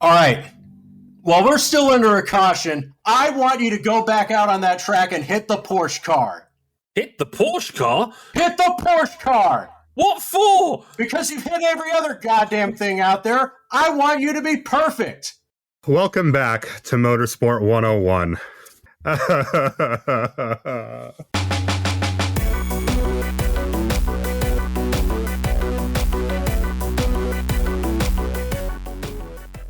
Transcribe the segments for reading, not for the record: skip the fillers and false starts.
All right. While we're still under a caution, I want you to go back out on that track and hit the Porsche car. Hit the Porsche car? Hit the Porsche car! What for? Because you've hit every other goddamn thing out there. I want you to be perfect. Welcome back to Motorsport 101.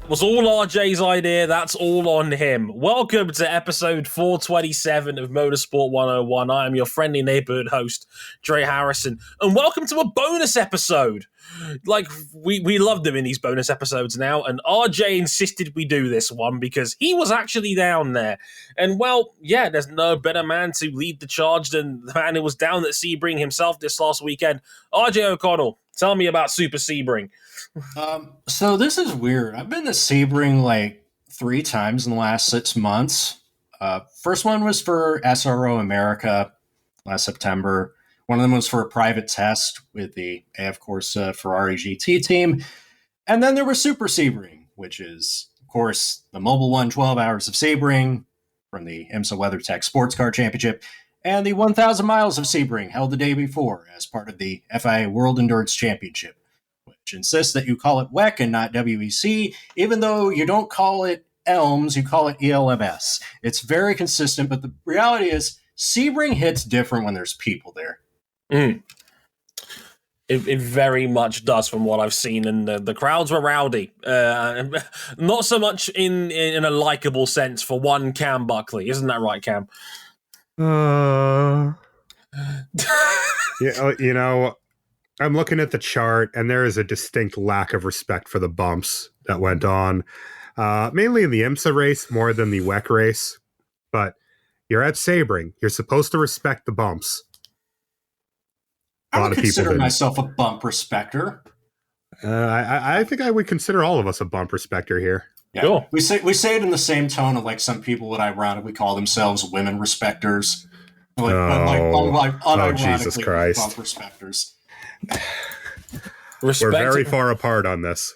Was all RJ's idea. That's all on him. Welcome to episode 427 of Motorsport 101. I am your friendly neighborhood host, Dre Harrison, and welcome to a bonus episode. Like, we love doing these bonus episodes now, and RJ insisted we do this one because he was actually down there. And, well, yeah, there's no better man to lead the charge than the man who was down at Sebring himself this last weekend. RJ O'Connell, tell me about Super Sebring. So this is weird. I've been to Sebring like 3 times in the last 6 months. First one was for SRO America last September. One of them was for a private test with the, of course, Ferrari GT team. And then there was Super Sebring, which is, of course, the Mobile One 12 Hours of Sebring from the IMSA WeatherTech Sports Car Championship, and the 1,000 Miles of Sebring held the day before as part of the FIA World Endurance Championship, which insists that you call it WEC and not WEC, even though you don't call it ELMS, you call it ELMS. It's very consistent, but the reality is Sebring hits different when there's people there. It very much does from what I've seen, and the crowds were rowdy. Not so much in a likable sense for one Cam Buckley. Isn't that right, Cam? You know, I'm looking at the chart, and there is a distinct lack of respect for the bumps that went on, mainly in the IMSA race more than the WEC race. But you're at Sebring. You're supposed to respect the bumps. I would consider myself a bump respecter. I think I would consider all of us a bump respecter here. Yeah. Cool. We say it in the same tone of like some people would ironically call themselves women respecters. Oh, Jesus Christ. Bump respecters. We're very far apart on this.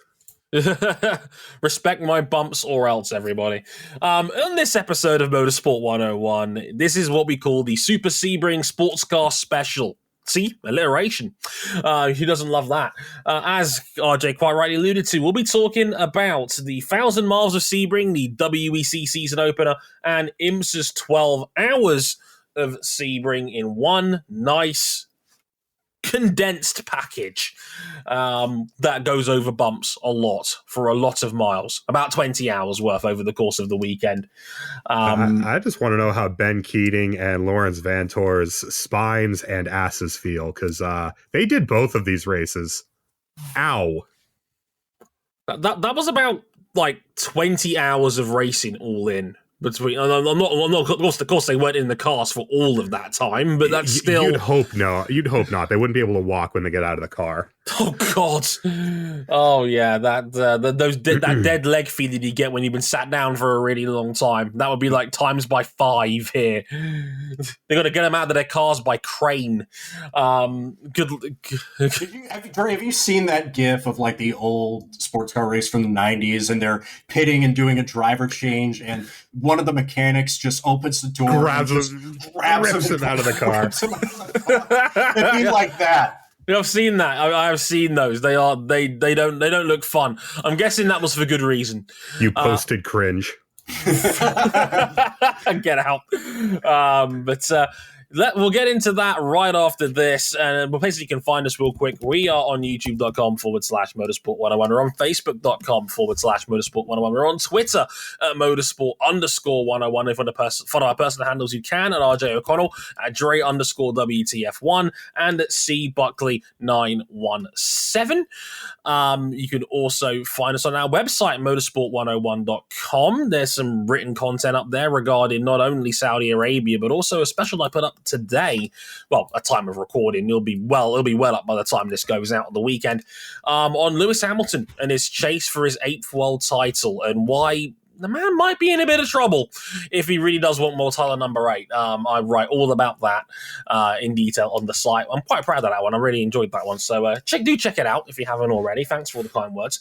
Respect my bumps or else, everybody. On this episode of Motorsport 101, this is what we call the Super Sebring Sports Car Special. See, alliteration. Who doesn't love that? As RJ quite rightly alluded to, we'll be talking about the 1,000 Miles of Sebring, the WEC Season Opener, and IMSA's 12 Hours of Sebring in one nice condensed package that goes over bumps a lot for a lot of miles, about 20 hours worth over the course of the weekend. I just want to know how Ben Keating and Lawrence Vantor's spines and asses feel, because they did both of these races. Ow. That was about like 20 hours of racing all in. Between, I'm not. Of course, they weren't in the cars for all of that time, but that's still. You'd hope not. They wouldn't be able to walk when they get out of the car. Oh God! Oh yeah, that dead leg feeling you get when you've been sat down for a really long time. That would be like times by 5 here. They got to get them out of their cars by crane. Good. Have you seen that GIF of like the old sports car race from the '90s, and they're pitting and doing a driver change, and one of the mechanics just opens the door, grabs him out of the car. It'd be like that. I've seen that. I've seen those. They don't look fun. I'm guessing that was for good reason. You posted cringe. Get out. We'll get into that right after this. And places you can find us real quick. We are on youtube.com/motorsport101. We're on facebook.com/motorsport101. We're on Twitter at motorsport_101. If you want to follow our personal handles, you can at RJ O'Connell, at Dre_WTF1, and at CBuckley917. You can also find us on our website, motorsport101.com. There's some written content up there regarding not only Saudi Arabia, but also a special I put up today. Well, a time of recording. It'll be well up by the time this goes out on the weekend. On Lewis Hamilton and his chase for his 8th world title, and why the man might be in a bit of trouble if he really does want more Tyler number 8. I write all about that in detail on the site. I'm quite proud of that one. I really enjoyed that one. So do check it out if you haven't already. Thanks for all the kind words.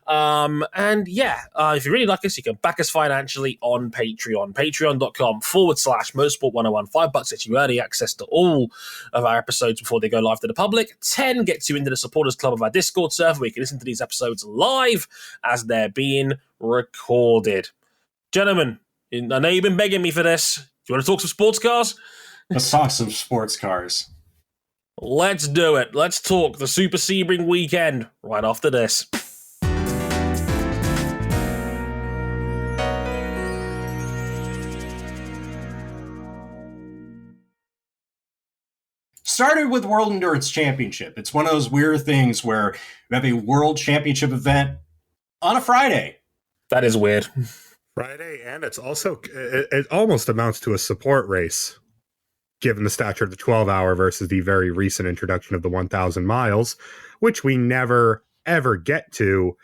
If you really like us, you can back us financially on Patreon. Patreon.com/motorsport101. $5 gets you early access to all of our episodes before they go live to the public. 10 gets you into the supporters club of our Discord server where you can listen to these episodes live as they're being recorded. Gentlemen, I know you've been begging me for this. Do you want to talk some sports cars? Let's talk some sports cars. Let's do it. Let's talk the Super Sebring weekend right after this. Started with World Endurance Championship. It's one of those weird things where you have a World Championship event on a Friday. That is weird. Friday, and it's also, it almost amounts to a support race, given the stature of the 12-hour versus the very recent introduction of the 1,000 miles, which we never, ever get to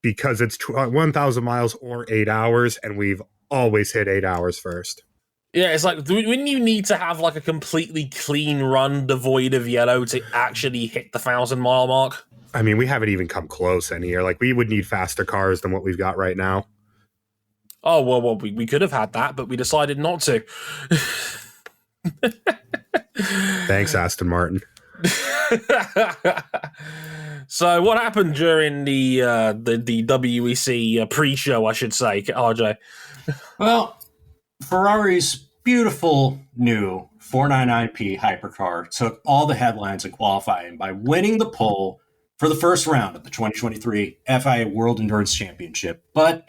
because it's 1,000 miles or 8 hours, and we've always hit 8 hours first. Yeah, it's like, wouldn't you need to have like a completely clean run devoid of yellow to actually hit the 1,000-mile mark? I mean, we haven't even come close any year. Like, we would need faster cars than what we've got right now. Oh, well, we could have had that, but we decided not to. Thanks, Aston Martin. So what happened during the WEC pre-show, I should say, RJ? Well, Ferrari's beautiful new 499p hypercar took all the headlines in qualifying by winning the pole for the first round of the 2023 FIA World Endurance Championship. But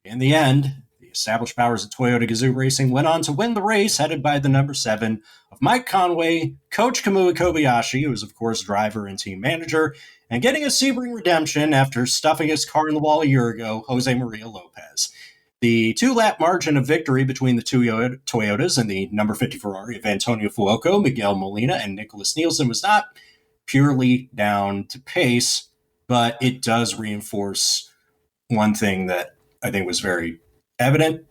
in the end, the established powers of Toyota Gazoo Racing went on to win the race, headed by the number 7 of Mike Conway, Coach Kamui Kobayashi, who was, of course, driver and team manager, and getting a Sebring redemption after stuffing his car in the wall a year ago, Jose Maria Lopez. The 2-lap margin of victory between the two Toyotas and the number 50 Ferrari of Antonio Fuoco, Miguel Molina, and Nicholas Nielsen was not purely down to pace, but it does reinforce one thing that I think was very evident.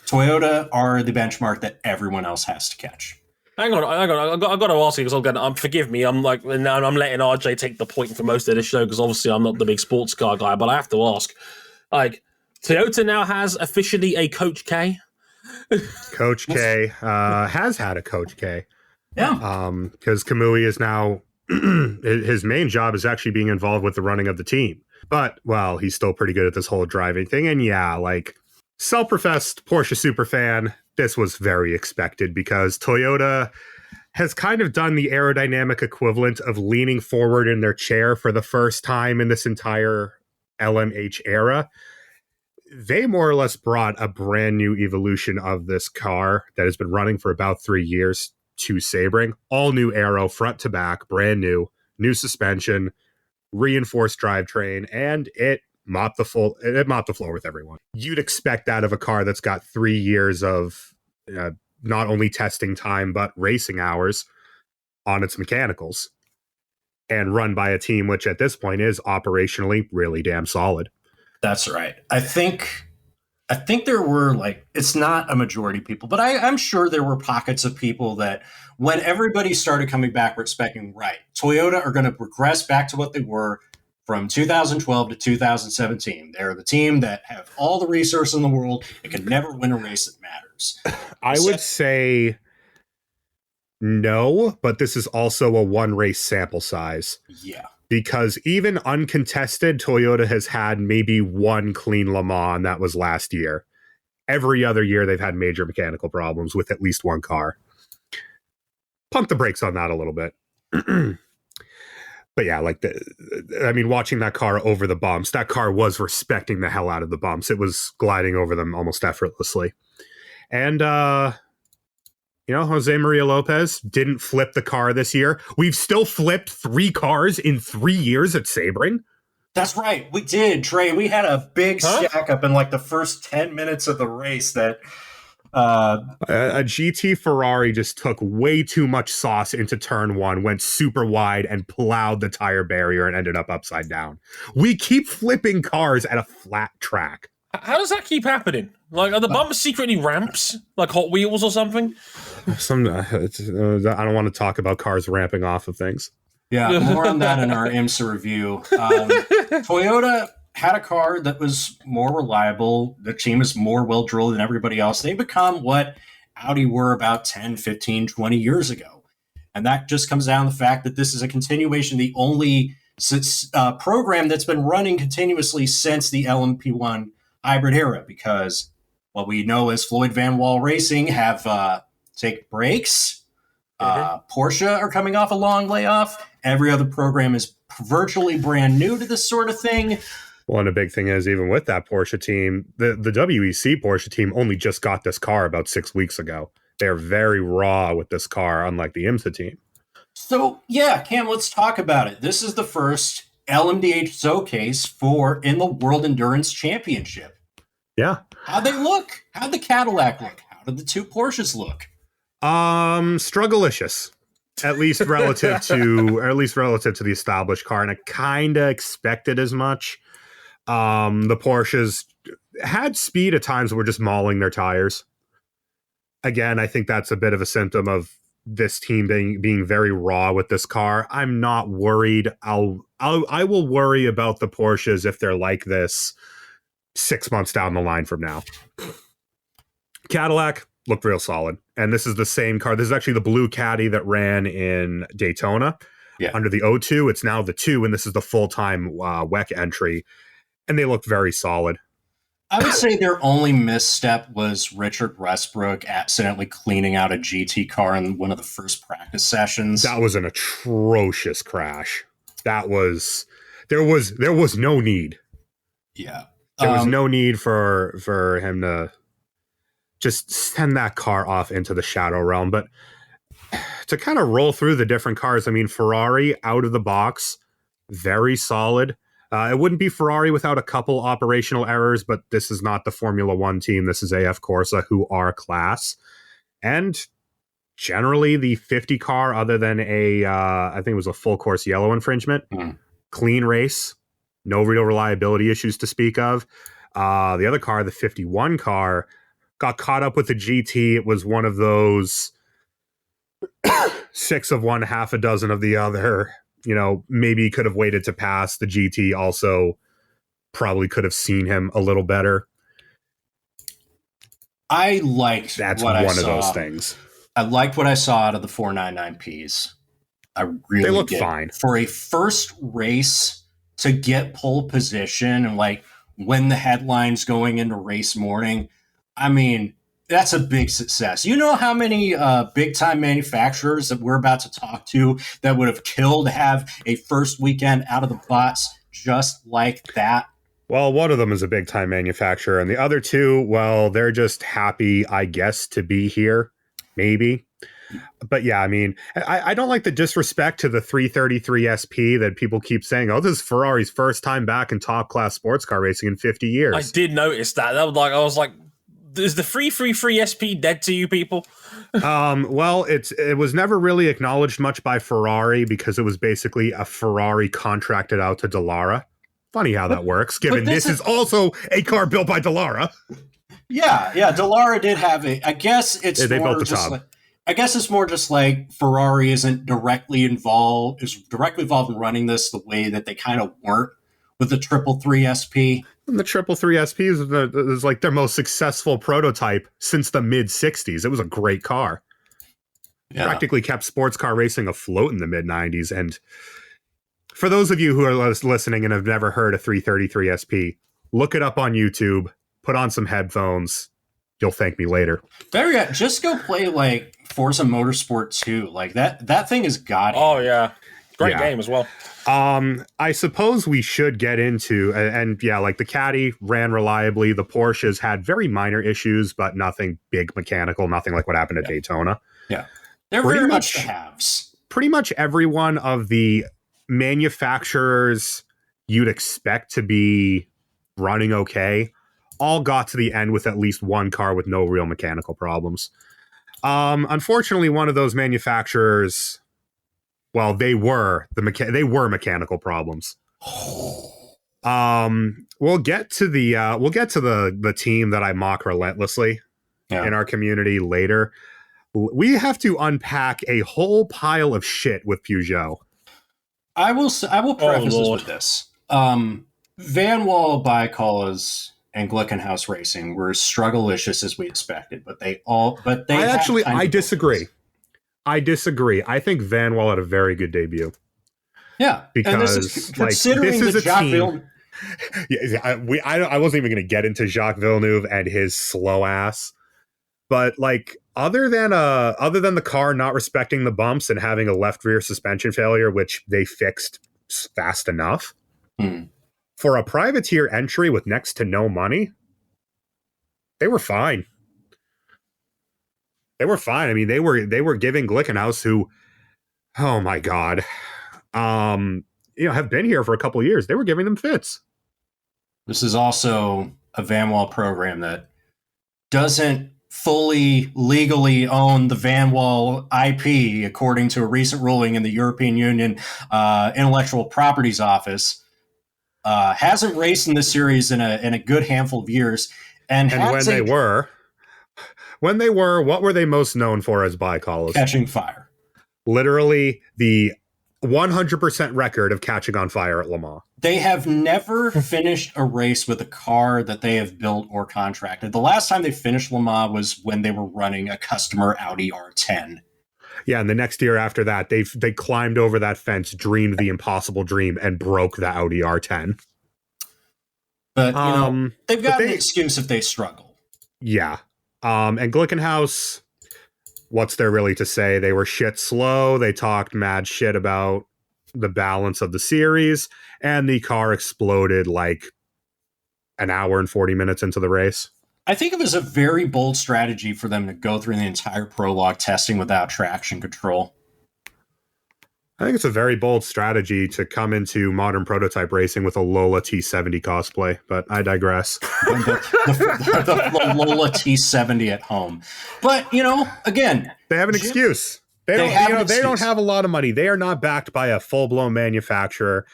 Toyota are the benchmark that everyone else has to catch. Hang on. I got to ask you because forgive me. I'm letting RJ take the point for most of this show because obviously I'm not the big sports car guy, but I have to ask, like, Toyota now has officially a Coach K. Coach K has had a Coach K. Yeah. Because Kamui is now, his main job is actually being involved with the running of the team. But, well, he's still pretty good at this whole driving thing. And yeah, like, self-professed Porsche superfan, this was very expected because Toyota has kind of done the aerodynamic equivalent of leaning forward in their chair for the first time in this entire LMH era. They more or less brought a brand new evolution of this car that has been running for about 3 years to Sebring. All new aero, front to back, brand new suspension, reinforced drivetrain, and it mopped the floor with everyone. You'd expect that of a car that's got 3 years of not only testing time, but racing hours on its mechanicals and run by a team which at this point is operationally really damn solid. That's right. I think there were, like, it's not a majority of people, but I'm sure there were pockets of people that when everybody started coming back were expecting, right, Toyota are going to progress back to what they were from 2012 to 2017. They're the team that have all the resources in the world and can never win a race that matters. I would say no, but this is also a one race sample size. Yeah. Because even uncontested, Toyota has had maybe one clean Le Mans, and that was last year. Every other year, they've had major mechanical problems with at least one car. Pump the brakes on that a little bit. But yeah, like, watching that car over the bumps, that car was respecting the hell out of the bumps. It was gliding over them almost effortlessly. And, Jose Maria Lopez didn't flip the car this year. We've still flipped 3 cars in 3 years at Sebring. That's right. We did, Trey. We had a big stack up in like the first 10 minutes of the race that a GT Ferrari just took way too much sauce into turn 1, went super wide and plowed the tire barrier and ended up upside down. We keep flipping cars at a flat track. How does that keep happening? Like, are the bumps secretly ramps, like Hot Wheels or something? I don't want to talk about cars ramping off of things. Yeah, more on that in our IMSA review. Toyota had a car that was more reliable. The team is more well-drilled than everybody else. They become what Audi were about 10, 15, 20 years ago. And that just comes down to the fact that this is a continuation, the only program that's been running continuously since the LMP1 hybrid era, because what we know is Floyd Van Wall Racing have take breaks. Porsche are coming off a long layoff. Every other program is virtually brand new to this sort of thing. Well, and a big thing is, even with that Porsche team, the WEC Porsche team only just got this car about 6 weeks ago. They're very raw with this car, unlike the IMSA team. So, yeah, Cam, let's talk about it. This is the first LMDH showcase in the World Endurance Championship. Yeah. How'd they look? How'd the Cadillac look? How did the two Porsches look? Strugglicious. At least relative to the established car, and I kind of expected as much. The Porsches had speed at times, but were just mauling their tires. Again, I think that's a bit of a symptom of this team being very raw with this car. I'm not worried. I will worry about the Porsches if they're like this 6 months down the line from now. Cadillac looked real solid. And this is the same car. This is actually the blue Caddy that ran in Daytona under the O2. It's now the 2, and this is the full-time WEC entry. And they looked very solid. I would say their only misstep was Richard Westbrook accidentally cleaning out a GT car in one of the first practice sessions. That was an atrocious crash. There was no need. Yeah. There was no need for him to just send that car off into the shadow realm. But to kind of roll through the different cars, I mean, Ferrari out of the box, very solid. It wouldn't be Ferrari without a couple operational errors, but this is not the Formula One team. This is AF Corsa, who are class. And generally, the 50 car, other than I think it was a full course yellow infringement, clean race, no real reliability issues to speak of. The other car, the 51 car, got caught up with the GT. It was one of those 6 of one, half a dozen of the other. You know, maybe he could have waited to pass. The GT also probably could have seen him a little better. I liked That's what one I of saw. those things. I liked what I saw out of the 499Ps. I really They look did. fine. For a first race to get pole position and like win the headlines going into race morning, I mean, that's a big success. You know how many big-time manufacturers that we're about to talk to that would have killed to have a first weekend out of the box just like that? Well, one of them is a big-time manufacturer, and the other two, well, they're just happy, I guess, to be here, maybe. But yeah, I mean, I don't like the disrespect to the 333 SP that people keep saying, oh, this is Ferrari's first time back in top-class sports car racing in 50 years. I did notice that. I was like, is the 333 SP dead to you people? Well, it was never really acknowledged much by Ferrari because it was basically a Ferrari contracted out to Dallara. Funny how that works, given this is also a car built by Dallara. Yeah, Dallara did have it. I guess it's more just like, I guess it's more just like Ferrari isn't directly involved in running this the way that they kind of weren't with the 333 SP. And the 333 SP is like their most successful prototype since the mid-'60s. It was a great car. Yeah. Practically kept sports car racing afloat in the mid-'90s. And for those of you who are listening and have never heard a 333 SP, look it up on YouTube, put on some headphones. You'll thank me later. There you go. Just go play like Forza Motorsport 2. Like that thing is god. Oh, yeah. Great game as well. I suppose we should get into, and yeah, like the Caddy ran reliably. The Porsches had very minor issues, but nothing big mechanical, nothing like what happened at Daytona. Yeah. They're very much the halves. Pretty much every one of the manufacturers you'd expect to be running okay all got to the end with at least one car with no real mechanical problems. Unfortunately, one of those manufacturers, well, they were mechanical problems. We'll get to the team that I mock relentlessly in our community later. We have to unpack a whole pile of shit with Peugeot. I will preface this with this. Van Wall, Bicolas, and Glickenhaus Racing were as struggle-licious as we expected, I disagree. I disagree. I think Van Wall had a very good debut. Yeah, because and this is considering this is a team. I wasn't even going to get into Jacques Villeneuve and his slow ass, but like other than the car not respecting the bumps and having a left rear suspension failure, which they fixed fast enough for a privateer entry with next to no money, they were fine. They were fine. I mean, they were giving Glickenhaus, who, oh my god, have been here for a couple of years. They were giving them fits. This is also a Van Wall program that doesn't fully legally own the Van Wall IP, according to a recent ruling in the European Union Intellectual Properties Office. Hasn't raced in the series in a good handful of years, and when they were, what were they most known for as Bicolas? Catching fire. Literally the 100% record of catching on fire at Le Mans. They have never finished a race with a car that they have built or contracted. The last time they finished Le Mans was when they were running a customer Audi R10. Yeah, and the next year after that, they climbed over that fence, dreamed the impossible dream, and broke the Audi R10. But, they've got an excuse if they struggle. Yeah. And Glickenhaus, what's there really to say? They were shit slow. They talked mad shit about the balance of the series, and the car exploded like an hour and 40 minutes into the race. I think it was a very bold strategy for them to go through the entire prologue testing without traction control. I think it's a very bold strategy to come into modern prototype racing with a Lola T70 cosplay, but I digress. the Lola T70 at home. But, again... They have an excuse. They don't have a lot of money. They are not backed by a full-blown manufacturer.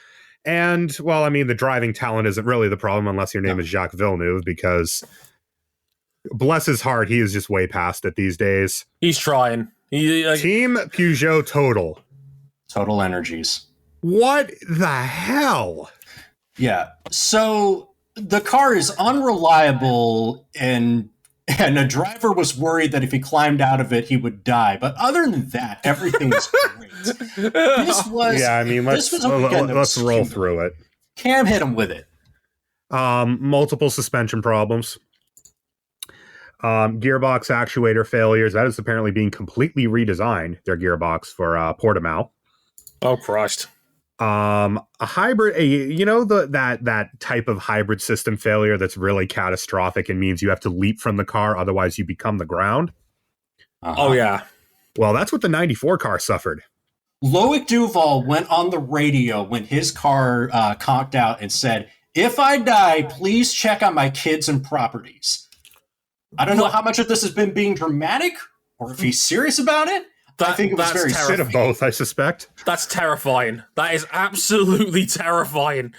And, well, I mean, the driving talent isn't really the problem unless your name is Jacques Villeneuve, because bless his heart, he is just way past it these days. He's trying. Team Peugeot total. Total energies. What the hell? Yeah. So the car is unreliable, and a driver was worried that if he climbed out of it, he would die. But other than that, everything was great. Let's roll through it. Cam hit him with it. Multiple suspension problems. Gearbox actuator failures. That is apparently being completely redesigned, their gearbox, for Portimao. Oh, Christ. A hybrid, that type of hybrid system failure that's really catastrophic and means you have to leap from the car, otherwise you become the ground. Oh, yeah. Well, that's what the 94 car suffered. Loic Duval went on the radio when his car conked out and said, "If I die, please check on my kids and properties." I don't know how much of this has been being dramatic or if he's serious about it. I think it was very bit of both, I suspect. That's terrifying. That is absolutely terrifying.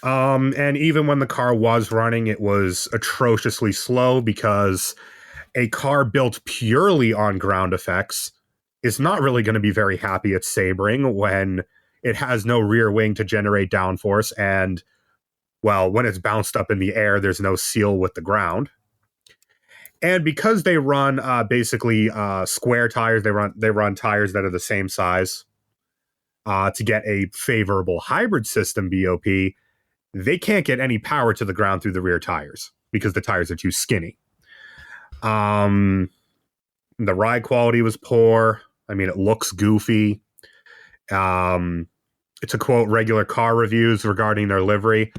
And even when the car was running, it was atrociously slow, because a car built purely on ground effects is not really going to be very happy at Sebring when it has no rear wing to generate downforce, and, well, when it's bounced up in the air, there's no seal with the ground. And because they run basically square tires, they run tires that are the same size to get a favorable hybrid system BOP, they can't get any power to the ground through the rear tires because the tires are too skinny. The ride quality was poor. I mean, it looks goofy. To quote regular car reviews regarding their livery,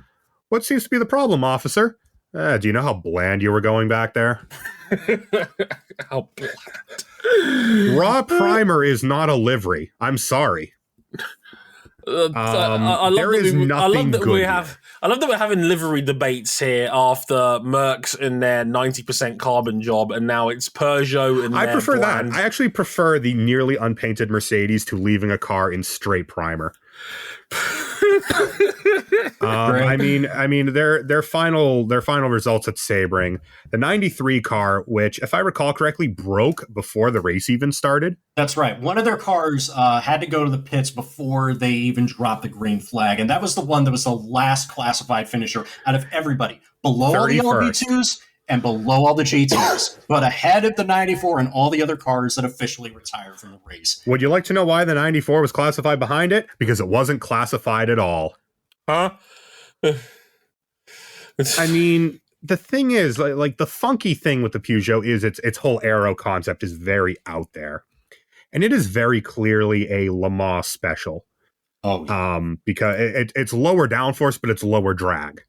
"What seems to be the problem, officer? Do you know how bland you were going back there?" How bland. Raw primer is not a livery. I'm sorry. I love that we're having livery debates here after Mercs and their 90% carbon job, and now it's Peugeot and I prefer bland. that. I actually prefer the nearly unpainted Mercedes to leaving a car in straight primer. I mean, their final results at Sebring, the 93 car, which, if I recall correctly, broke before the race even started. That's right. One of their cars had to go to the pits before they even dropped the green flag, and that was the one that was the last classified finisher out of everybody, below all the 31st. LB2s and below all the GTs, but ahead of the 94 and all the other cars that officially retired from the race. Would you like to know why the 94 was classified behind it? Because it wasn't classified at all. Huh? I mean, the thing is, like the funky thing with the Peugeot is its whole aero concept is very out there. And it is very clearly a Le Mans special. Oh, yeah. Because it's lower downforce, but it's lower drag.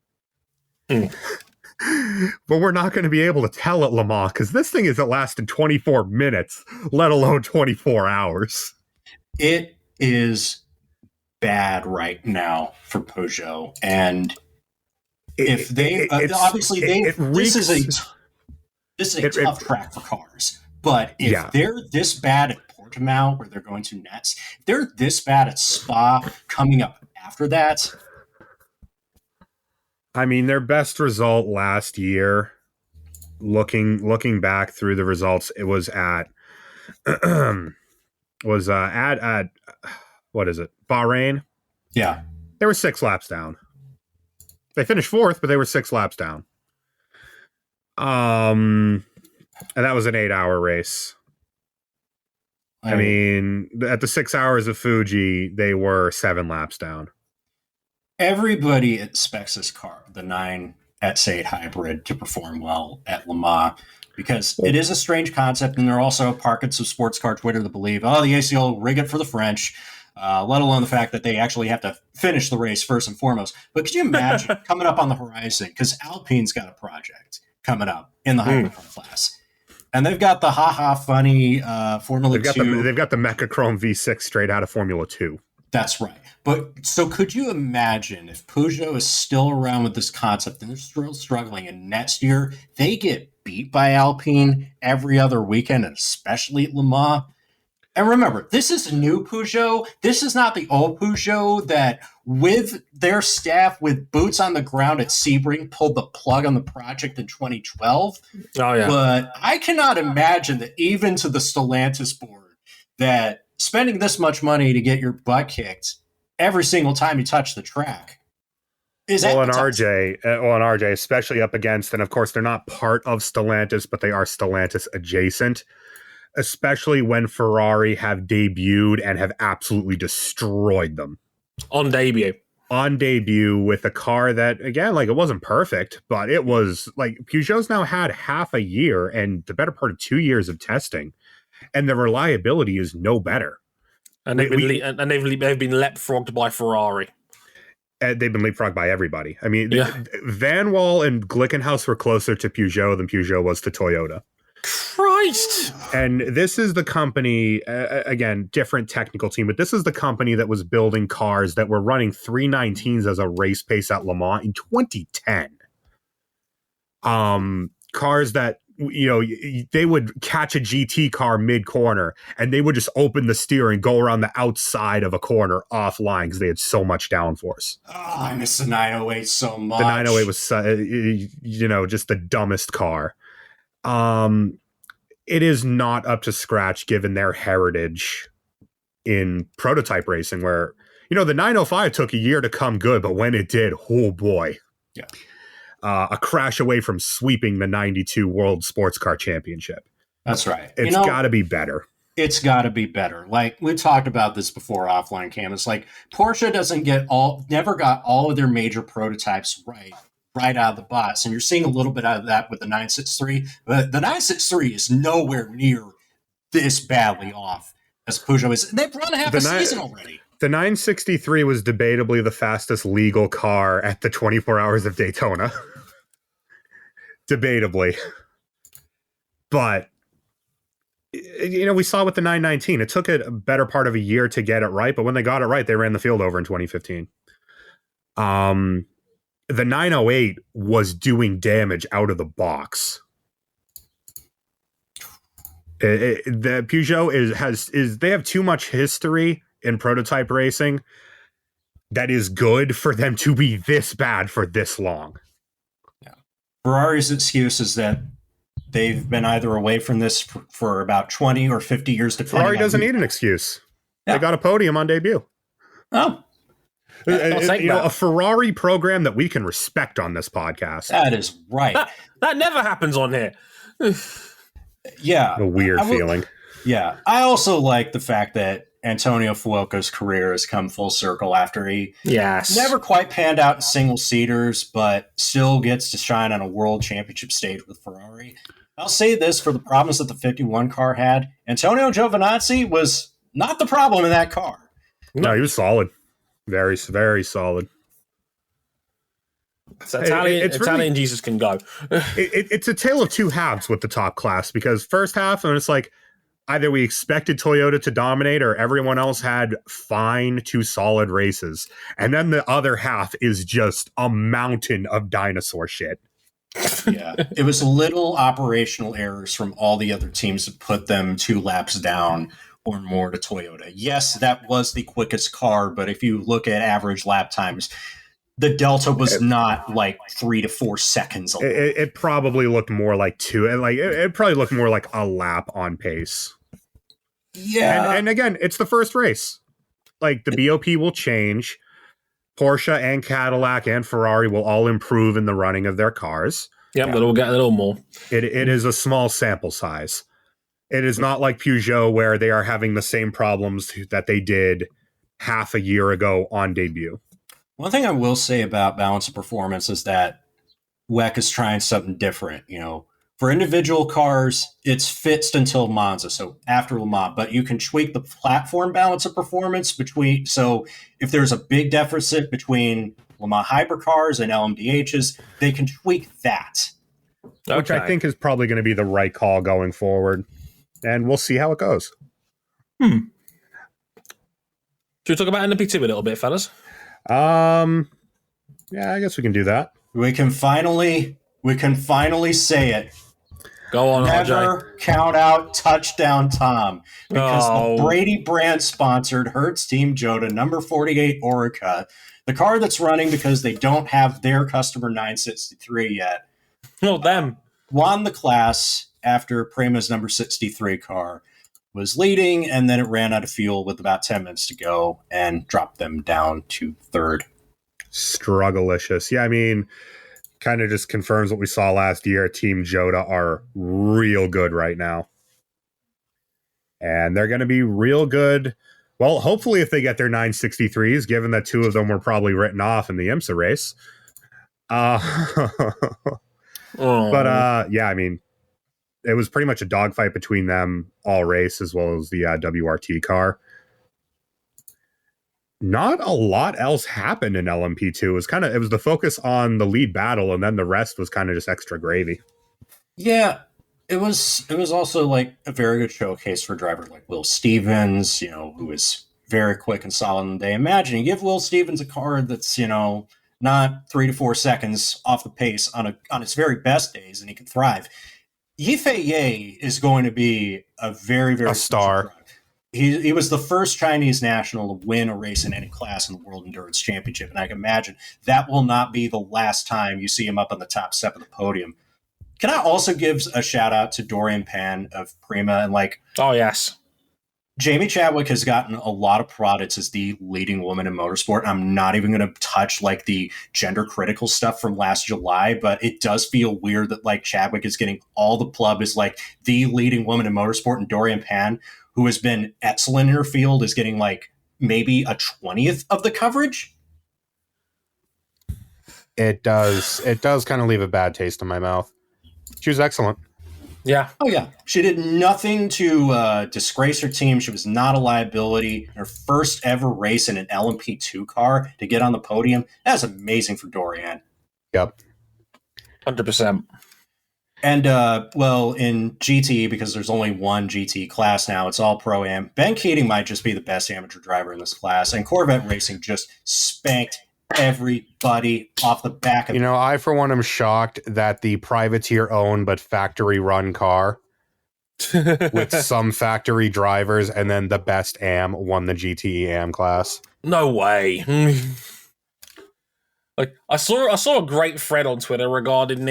But we're not going to be able to tell at Le Mans because this thing isn't lasting 24 minutes, let alone 24 hours. It is bad right now for Peugeot, and if they obviously this is a tough track for cars. But if they're this bad at Portimao, where they're going to next, if they're this bad at Spa coming up after that. I mean, their best result last year, looking back through the results, it was at what is it? Bahrain. Yeah. They were 6 laps down. They finished 4th, but they were 6 laps down. And that was an 8-hour race. I mean, at the 6 hours of Fuji, they were 7 laps down. Everybody expects this car, the 9S8 hybrid, to perform well at Le Mans because it is a strange concept, and there are also pockets of sports car Twitter that believe, the ACL will rig it for the French, let alone the fact that they actually have to finish the race first and foremost. But could you imagine coming up on the horizon, because Alpine's got a project coming up in the hypercar class, and they've got the funny Formula 2. They've got the Mechachrome V6 straight out of Formula 2. That's right. But so could you imagine if Peugeot is still around with this concept and they're still struggling, and next year they get beat by Alpine every other weekend, and especially at Le Mans? And remember, this is a new Peugeot. This is not the old Peugeot that, with their staff with boots on the ground at Sebring, pulled the plug on the project in 2012. Oh, yeah. But I cannot imagine that even to the Stellantis board that spending this much money to get your butt kicked every single time you touch the track is RJ, especially up against, and of course they're not part of Stellantis, but they are Stellantis adjacent, especially when Ferrari have debuted and have absolutely destroyed them. On debut with a car that, again, like, it wasn't perfect, but it was like Peugeot's now had half a year and the better part of 2 years of testing, and the reliability is no better. And they've been leapfrogged by Ferrari. They've been leapfrogged by everybody. I mean, Van Wall and Glickenhaus were closer to Peugeot than Peugeot was to Toyota. Christ! And this is the company, again, different technical team, but this is the company that was building cars that were running 319s as a race pace at Le Mans in 2010. Cars that, you know, they would catch a GT car mid-corner and they would just open the steer and go around the outside of a corner offline because they had so much downforce. Oh, I miss the 908 so much. The 908 was, just the dumbest car. It is not up to scratch given their heritage in prototype racing, where, the 905 took a year to come good, but when it did, oh boy. Yeah. A crash away from sweeping the 92 World Sports Car Championship. That's right. It's got to be better. It's got to be better. Like, we talked about this before offline, Cam. It's like Porsche never got all of their major prototypes right out of the box. And you're seeing a little bit out of that with the 963. But the 963 is nowhere near this badly off as Peugeot is. They've run half a season already. The 963 was debatably the fastest legal car at the 24 Hours of Daytona. Debatably. But, we saw with the 919. It took a better part of a year to get it right, but when they got it right, they ran the field over in 2015. The 908 was doing damage out of the box. The Peugeot they have too much history in prototype racing that is good for them to be this bad for this long. Yeah. Ferrari's excuse is that they've been either away from this for about 20 or 50 years. Ferrari doesn't need an excuse. Yeah. They got a podium on debut. Oh. A Ferrari program that we can respect on this podcast. That is right. That never happens on here. Yeah. A weird feeling. Yeah. I also like the fact that Antonio Fuoco's career has come full circle after he never quite panned out in single seaters, but still gets to shine on a world championship stage with Ferrari. I'll say this for the problems that the 51 car had. Antonio Giovinazzi was not the problem in that car. No, he was solid. Very, very solid. So Italian Jesus can go. It's a tale of two halves with the top class, because first half, and it's like either we expected Toyota to dominate or everyone else had fine to solid races. And then the other half is just a mountain of dinosaur shit. Yeah, it was little operational errors from all the other teams that put them 2 laps down or more to Toyota. Yes, that was the quickest car, but if you look at average lap times, the delta was not like 3 to 4 seconds. It probably looked more like 2. Like it probably looked more like a lap on pace. Yeah, and again, it's the first race. Like the BOP will change. Porsche and Cadillac and Ferrari will all improve in the running of their cars. Yep, they'll get a little more. It is a small sample size. It is not like Peugeot, where they are having the same problems that they did half a year ago on debut. One thing I will say about balance of performance is that WEC is trying something different. You know, for individual cars, it's fixed until Monza, so after Le Mans, but you can tweak the platform balance of performance between. So if there's a big deficit between Le Mans hypercars and LMDHs, they can tweak that. Which I think is probably going to be the right call going forward. And we'll see how it goes. Should we talk about LMP2 a little bit, fellas? Yeah, I guess we can do that. We can finally say it. Go on, Never count out touchdown Tom, because the Brady brand sponsored Hertz Team Jota number 48 Orica, the car that's running because they don't have their customer 963 yet. Well, them won the class after Prema's number 63 car was leading, and then it ran out of fuel with about 10 minutes to go and dropped them down to third. Strugglicious. Yeah, I mean, kind of just confirms what we saw last year. Team Jota are real good right now. And they're going to be real good. Well, hopefully if they get their 963s, given that 2 of them were probably written off in the IMSA race. But yeah, I mean, it was pretty much a dogfight between them all race, as well as the WRT car. Not a lot else happened in LMP2. It was the focus on the lead battle, and then the rest was kind of just extra gravy. Yeah, it was also like a very good showcase for a driver like Will Stevens, you know, who is very quick and solid in the day. Imagine you give Will Stevens a car that's, you know, not 3 to 4 seconds off the pace on its very best days, and he can thrive. Yifei is going to be a very, very star. He was the first Chinese national to win a race in any class in the World Endurance Championship, and I can imagine that will not be the last time you see him up on the top step of the podium. Can I also give a shout out to Dorian Pan of Prema and oh yes, Jamie Chadwick has gotten a lot of plaudits as the leading woman in motorsport. I'm not even going to touch the gender critical stuff from last July, but it does feel weird that Chadwick is getting all the plug as the leading woman in motorsport, and Dorian Pan, who has been excellent in her field, is getting maybe a 20th of the coverage. It does kind of leave a bad taste in my mouth. She was excellent. Yeah. Oh, yeah. She did nothing to disgrace her team. She was not a liability. Her first ever race in an LMP2 car to get on the podium. That's amazing for Dorian. Yep. 100%. And, in GT, because there's only one GT class now, it's all Pro-Am. Ben Keating might just be the best amateur driver in this class. And Corvette Racing just spanked everybody off the back of it. I, for one, am shocked that the privateer-owned but factory-run car with some factory drivers, and then the best AM won the GTE AM class. No way. Like I saw a great thread on Twitter regarding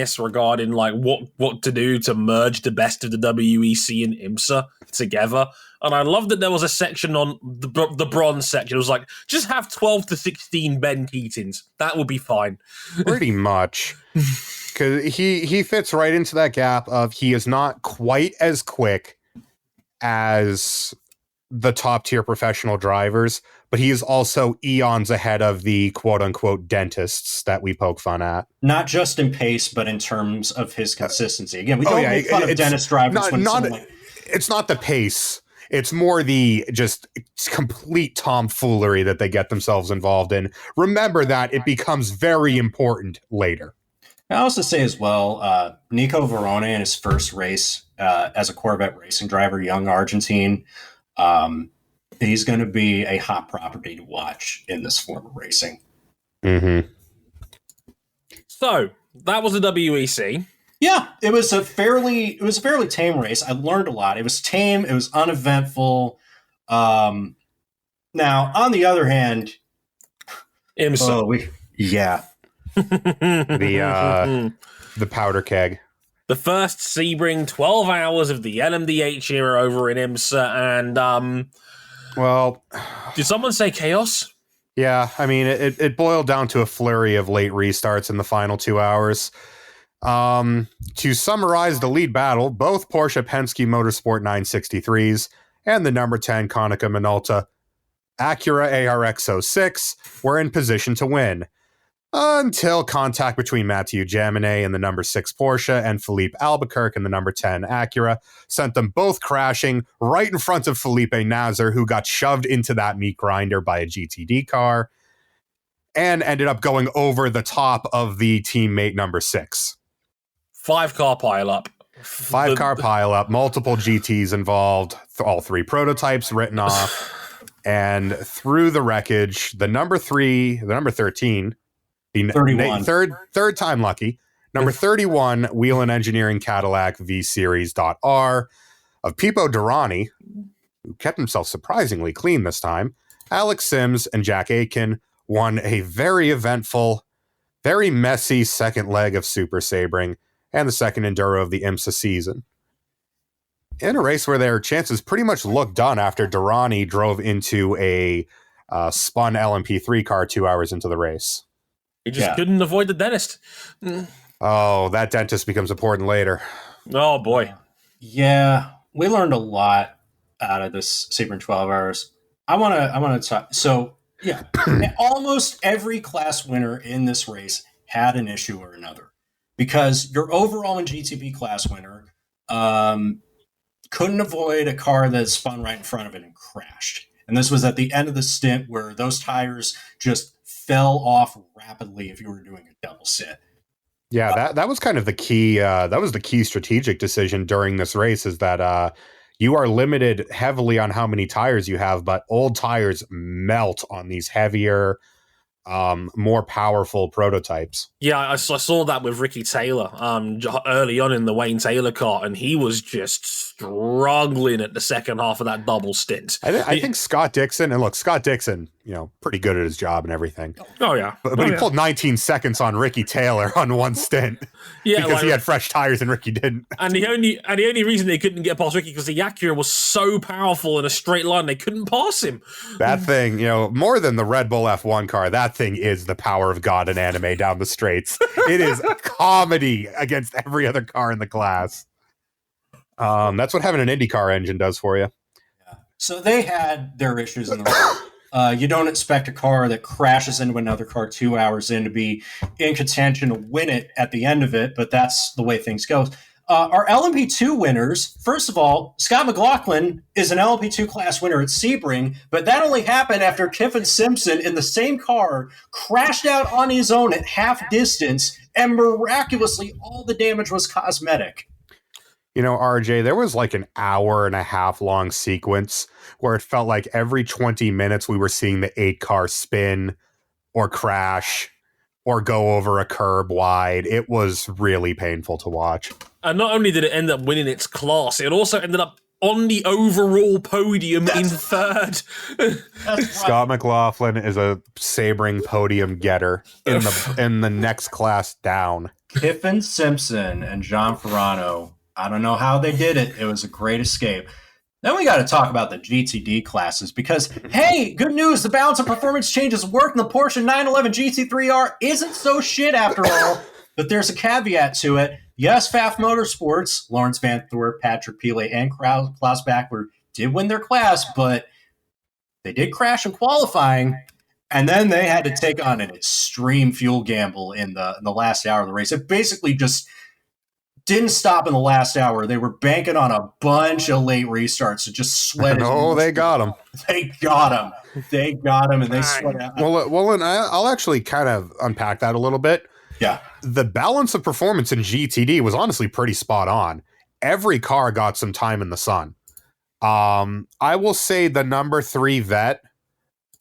like what to do to merge the best of the WEC and IMSA together. And I love that there was a section on the bronze section. It was like, just have 12 to 16 Ben Keatings. That would be fine. Pretty much. Because he fits right into that gap of he is not quite as quick as the top tier professional drivers, but he is also eons ahead of the quote unquote dentists that we poke fun at. Not just in pace, but in terms of his consistency. Again, we don't make fun of dentist drivers. It's not the pace. It's more the just complete tomfoolery that they get themselves involved in. Remember that it becomes very important later. I also say as well, Nico Verone in his first race as a Corvette racing driver, young Argentine, he's going to be a hot property to watch in this form of racing. Mm-hmm. So that was the WEC. Yeah, it was a fairly tame race. I learned a lot. It was tame. It was uneventful. Now, on the other hand, IMSA. The powder keg. The first Sebring 12 hours of the LMDH era over in IMSA, and well, did someone say chaos? Yeah, I mean, it boiled down to a flurry of late restarts in the final 2 hours. To summarize the lead battle, both Porsche Penske Motorsport 963s and the number 10 Konica Minolta Acura ARX06 were in position to win, until contact between Mathieu Jaminet and the number 6 Porsche and Philippe Albuquerque and the number 10 Acura sent them both crashing right in front of Felipe Nasr, who got shoved into that meat grinder by a GTD car and ended up going over the top of the teammate number 6. 5-car pileup. 5-car pileup, multiple GTs involved, all 3 prototypes written off, and through the wreckage, the number 13, the 31. third time lucky, number 31 Whelen Engineering Cadillac V Series .R of Pipo Derani, who kept himself surprisingly clean this time, Alex Sims and Jack Aitken won a very eventful, very messy second leg of Super Sebring and the second Enduro of the IMSA season. In a race where their chances pretty much looked done after Derani drove into a spun LMP3 car 2 hours into the race. He just couldn't avoid the dentist. Oh, that dentist becomes important later. Oh, boy. Yeah, we learned a lot out of this Sebring 12 hours. I want to talk. So, yeah, almost every class winner in this race had an issue or another, because your overall and GTP class winner couldn't avoid a car that spun right in front of it and crashed. And this was at the end of the stint where those tires just fell off rapidly if you were doing a double sit. Yeah, that was kind of the key. That was the key strategic decision during this race, is that you are limited heavily on how many tires you have, but old tires melt on these heavier, more powerful prototypes. Yeah, I saw that with Ricky Taylor early on in the Wayne Taylor car, and he was just struggling at the second half of that double stint. I think Scott Dixon, pretty good at his job and everything. Oh, yeah. But he pulled 19 seconds on Ricky Taylor on one stint. Yeah, because he had fresh tires and Ricky didn't. And the only reason they couldn't get past Ricky because the Acura was so powerful in a straight line, they couldn't pass him. That thing, more than the Red Bull F1 car, that thing is the power of God in anime down the straights. It is comedy against every other car in the class. That's what having an IndyCar engine does for you. Yeah. So they had their issues in the race. You don't expect a car that crashes into another car 2 hours in to be in contention to win it at the end of it, but that's the way things go. Our LMP2 winners, first of all, Scott McLaughlin is an LMP2 class winner at Sebring, but that only happened after Kiffin Simpson in the same car crashed out on his own at half distance, and miraculously all the damage was cosmetic. RJ, there was like an hour and a half long sequence where it felt like every 20 minutes we were seeing the 8-car spin or crash or go over a curb wide. It was really painful to watch. And not only did it end up winning its class, it also ended up on the overall podium in third. Scott McLaughlin is a Sebring podium getter in the next class down. Kiffin Simpson and John Ferrano. I don't know how they did it. It was a great escape. Then we got to talk about the GTD classes because, hey, good news. The balance of performance changes work and the Porsche 911 GT3R isn't so shit after all. But there's a caveat to it. Yes, Pfaff Motorsports, Lawrence Van Thorpe, Patrick Pilet, and Klaus Backler did win their class, but they did crash in qualifying. And then they had to take on an extreme fuel gamble in the last hour of the race. It basically just didn't stop in the last hour. They were banking on a bunch of late restarts to just sweat. Oh, they got him. They got him. They got him, and they sweat out. Well, and I'll actually kind of unpack that a little bit. Yeah. The balance of performance in GTD was honestly pretty spot on. Every car got some time in the sun. I will say the number 3 Vet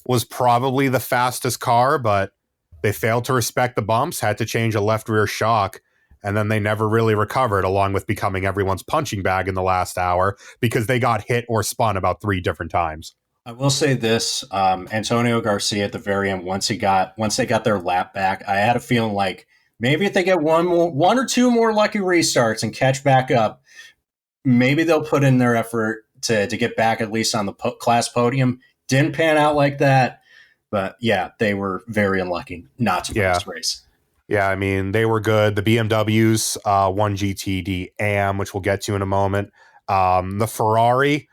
was probably the fastest car, but they failed to respect the bumps, had to change a left rear shock, and then they never really recovered, along with becoming everyone's punching bag in the last hour because they got hit or spun about 3 different times. I will say this, Antonio Garcia at the very end, once they got their lap back, I had a feeling like maybe if they get one or two more lucky restarts and catch back up, maybe they'll put in their effort to get back at least on the class podium. Didn't pan out like that, but yeah, they were very unlucky not to win this race. Yeah, I mean, they were good. The BMWs won GTD AM, which we'll get to in a moment. The Ferrari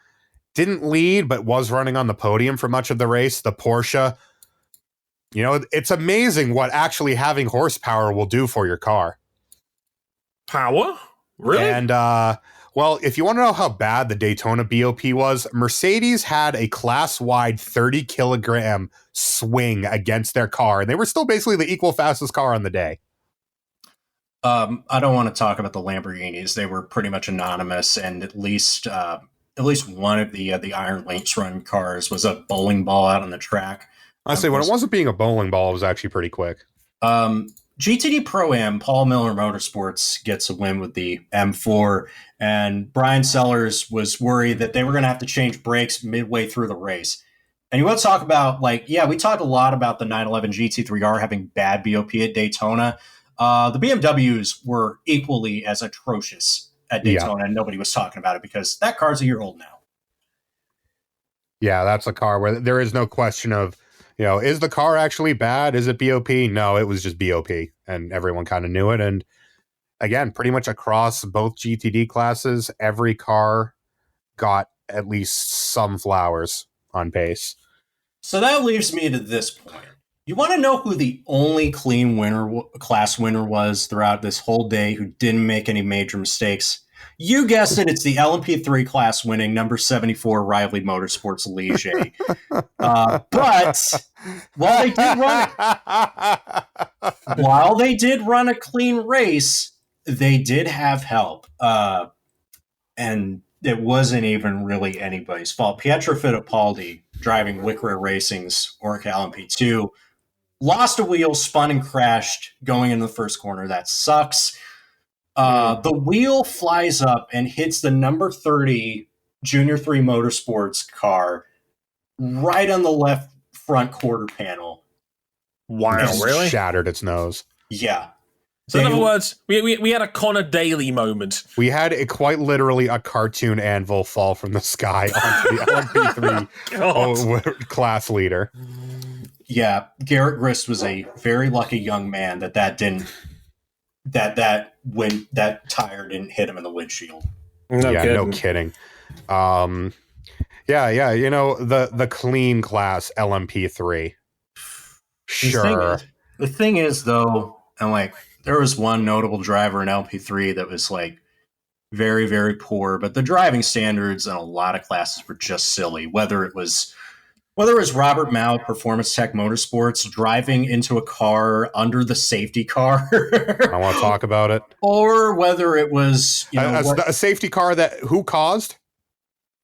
didn't lead, but was running on the podium for much of the race. The Porsche, you know, it's amazing what actually having horsepower will do for your car. Power? Really? And, well, if you want to know how bad the Daytona BOP was, Mercedes had a class-wide 30-kilogram swing against their car, and they were still basically the equal fastest car on the day. I don't want to talk about the Lamborghinis. They were pretty much anonymous, and at least one of the Iron Lynx run cars was a bowling ball out on the track. I say when it wasn't being a bowling ball, it was actually pretty quick. GTD Pro-Am, Paul Miller Motorsports gets a win with the M4, and Brian Sellers was worried that they were going to have to change brakes midway through the race. And you want to talk about, we talked a lot about the 911 GT3R having bad BOP at Daytona. The BMWs were equally as atrocious at Daytona, and nobody was talking about it because that car's a year old now. Yeah, that's a car where there is no question of, you know, is the car actually bad? Is it BOP? No, it was just BOP, and everyone kind of knew it. And again, pretty much across both GTD classes, every car got at least some flowers on pace. So that leaves me to this point. You want to know who the only clean class winner was throughout this whole day who didn't make any major mistakes? You guessed it. It's the LMP3 class winning number 74 Riley Motorsports Ligier. But while they did run a clean race, they did have help. And it wasn't even really anybody's fault. Pietro Fittipaldi, driving WEC Racing's Orca LMP2, lost a wheel, spun and crashed going into the first corner. That sucks. The wheel flies up and hits the number 30 Junior 3 Motorsports car right on the left front quarter panel. Wow, really? Shattered its nose. Yeah. So in other words, we had a Connor Daly moment. We had quite literally a cartoon anvil fall from the sky onto the LMP3 class leader. Yeah, Garrett Grist was a very lucky young man that tire didn't hit him in the windshield. No kidding. Yeah, you know, the clean class LMP3. Sure. The thing is though, and there was one notable driver in LP3 that was very, very poor, but the driving standards in a lot of classes were just silly. Whether it was Robert Mao, Performance Tech Motorsports, driving into a car under the safety car. I want to talk about it. Or whether it was a safety car that who caused?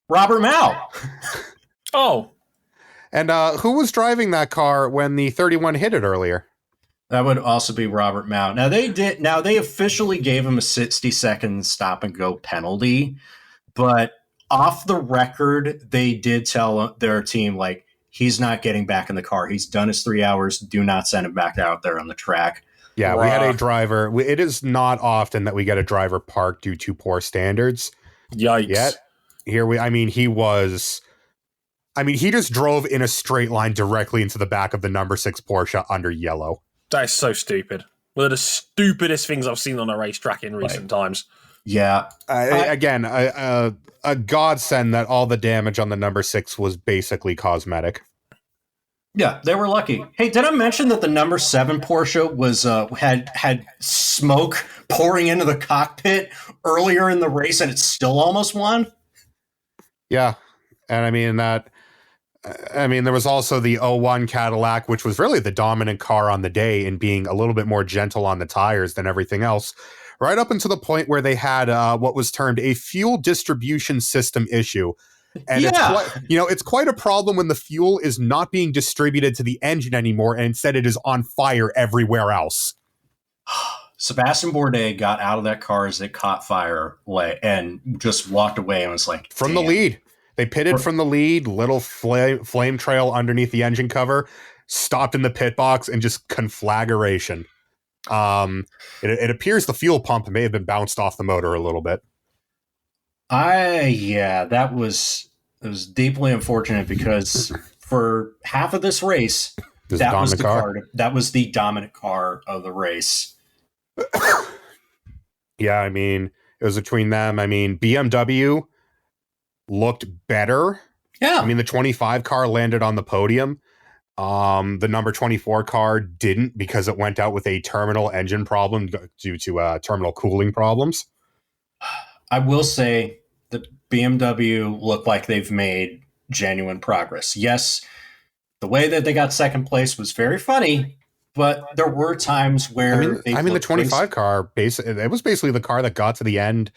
Robert Mao. Oh. And who was driving that car when the 31 hit it earlier? That would also be Robert Mount. Now they officially gave him a 60-second stop and go penalty, but off the record, they did tell their team, like, he's not getting back in the car. He's done his 3 hours. Do not send him back out there on the track. Yeah, we had a driver. It is not often that we get a driver parked due to poor standards. Yikes. Yet, he just drove in a straight line directly into the back of the number 6 Porsche under yellow. That is so stupid. One of the stupidest things I've seen on a racetrack in recent times. Yeah. Again, a godsend that all the damage on the number 6 was basically cosmetic. Yeah, they were lucky. Hey, did I mention that the number 7 Porsche was had smoke pouring into the cockpit earlier in the race, and it still almost won? Yeah, and there was also the 01 Cadillac, which was really the dominant car on the day in being a little bit more gentle on the tires than everything else, right up until the point where they had what was termed a fuel distribution system issue. And it's quite a problem when the fuel is not being distributed to the engine anymore, and instead it is on fire everywhere else. Sebastian Bourdais got out of that car as it caught fire and just walked away and was like, from the lead. They pitted from the lead, little flame trail underneath the engine cover, stopped in the pit box, and just conflagration. It appears the fuel pump may have been bounced off the motor a little bit. It was deeply unfortunate because for half of this race, that was the dominant car of the race. Yeah, it was between them. BMW looked better. Yeah. The 25 car landed on the podium. The number 24 car didn't because it went out with a terminal engine problem due to terminal cooling problems. I will say that BMW looked like they've made genuine progress. Yes, the way that they got second place was very funny, but there were times where the 25 car, it was basically the car that got to the end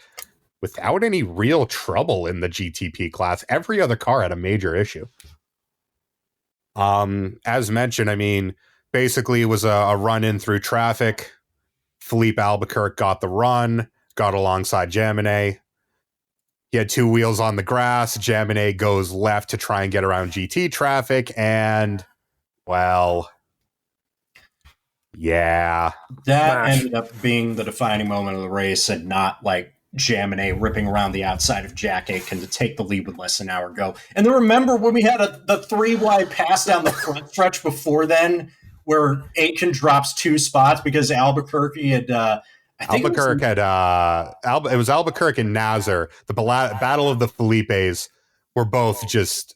without any real trouble in the GTP class. Every other car had a major issue. As mentioned, basically it was a run in through traffic. Philippe Albuquerque got the run, got alongside Jaminet. He had 2 wheels on the grass. Jaminet goes left to try and get around GT traffic, and, well, yeah. That ended up being the defining moment of the race, and not like Jaminet ripping around the outside of Jack Aitken to take the lead with less than an hour to go. And then remember when we had the 3-wide pass down the front stretch before then, where Aitken drops 2 spots because Albuquerque had it was Albuquerque and Nazar. The battle of the Felipes were both just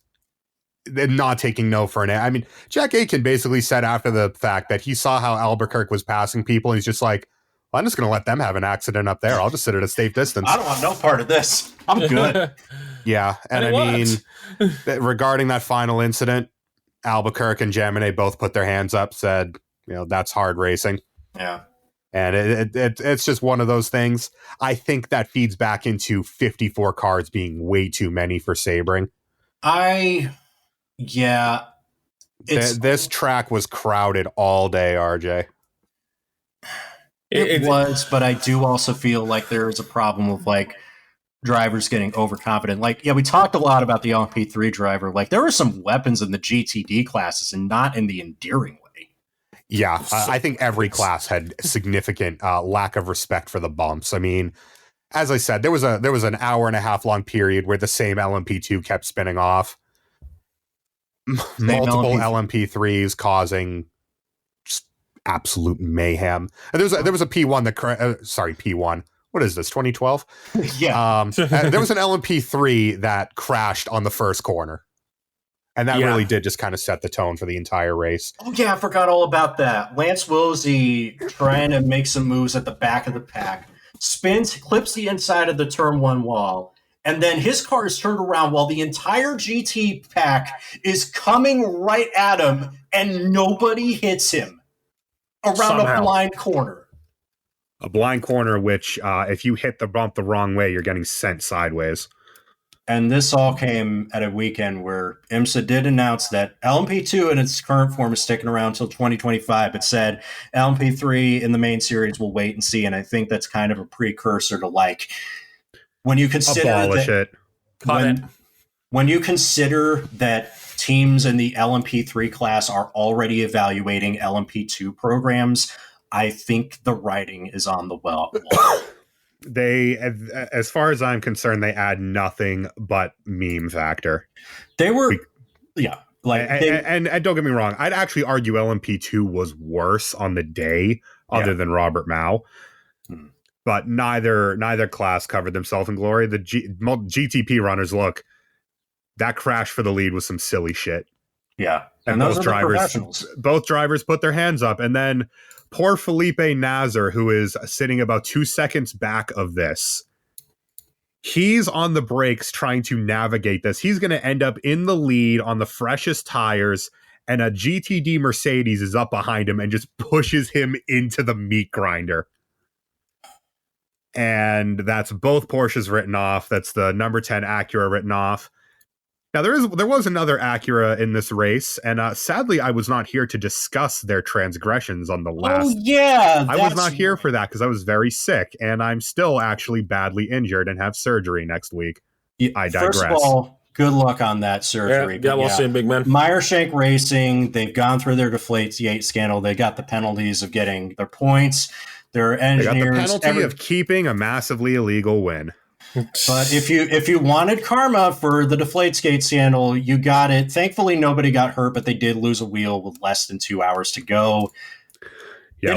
not taking no for an answer. Jack Aitken basically said after the fact that he saw how Albuquerque was passing people, and he's just like, well, I'm just going to let them have an accident up there. I'll just sit at a safe distance. I don't want no part of this. I'm good. Yeah, and regarding that final incident, Albuquerque and Jaminet both put their hands up, said, that's hard racing. Yeah. And it's just one of those things. I think that feeds back into 54 cars being way too many for Sebring. This track was crowded all day, RJ. It was, but I do also feel like there is a problem with drivers getting overconfident. We talked a lot about the LMP3 driver. There were some weapons in the GTD classes and not in the endearing way. Yeah, I think every class had significant lack of respect for the bumps. As I said, there was an hour and a half long period where the same LMP2 kept spinning off. Multiple LMP3s causing just absolute mayhem. And there was a P1 that P1. What is this? 2012? Yeah. There was an LMP3 that crashed on the first corner. And that really did just kind of set the tone for the entire race. Oh, yeah, I forgot all about that. Lance Willsey trying to make some moves at the back of the pack, spins, clips the inside of the turn 1 wall, and then his car is turned around while the entire GT pack is coming right at him, and nobody hits him around a blind corner. A blind corner, which if you hit the bump the wrong way, you're getting sent sideways. And this all came at a weekend where IMSA did announce that LMP2 in its current form is sticking around until 2025. It said LMP3 in the main series will wait and see. And I think that's kind of a precursor to like when you consider Abolish that it. when you consider that teams in the LMP3 class are already evaluating LMP2 programs, I think the writing is on the wall. They, as far as I'm concerned, they add nothing but meme factor. They were, yeah. Like, and don't get me wrong, I'd actually argue LMP2 was worse on the day, other than Robert Mao. But neither class covered themselves in glory. The GTP runners, look, that crash for the lead was some silly shit. Yeah, and both drivers put their hands up, and then poor Felipe Nasr, who is sitting about 2 seconds back of this, he's on the brakes trying to navigate this. He's going to end up in the lead on the freshest tires, and a GTD Mercedes is up behind him and just pushes him into the meat grinder. And that's both Porsches written off. That's the number 10 Acura written off. Now, there was another Acura in this race, and sadly, I was not here to discuss their transgressions on the last. Oh, yeah. I was not here for that because I was very sick, and I'm still actually badly injured and have surgery next week. I digress. First of all, good luck on that surgery. Yeah, we'll see, big man. Meyershank Racing, they've gone through their Deflategate scandal. They got the penalties of getting their points. Their engineers. They got the penalty of keeping a massively illegal win. But if you wanted karma for the Deflategate scandal, you got it. Thankfully, nobody got hurt, but they did lose a wheel with less than 2 hours to go. Yeah,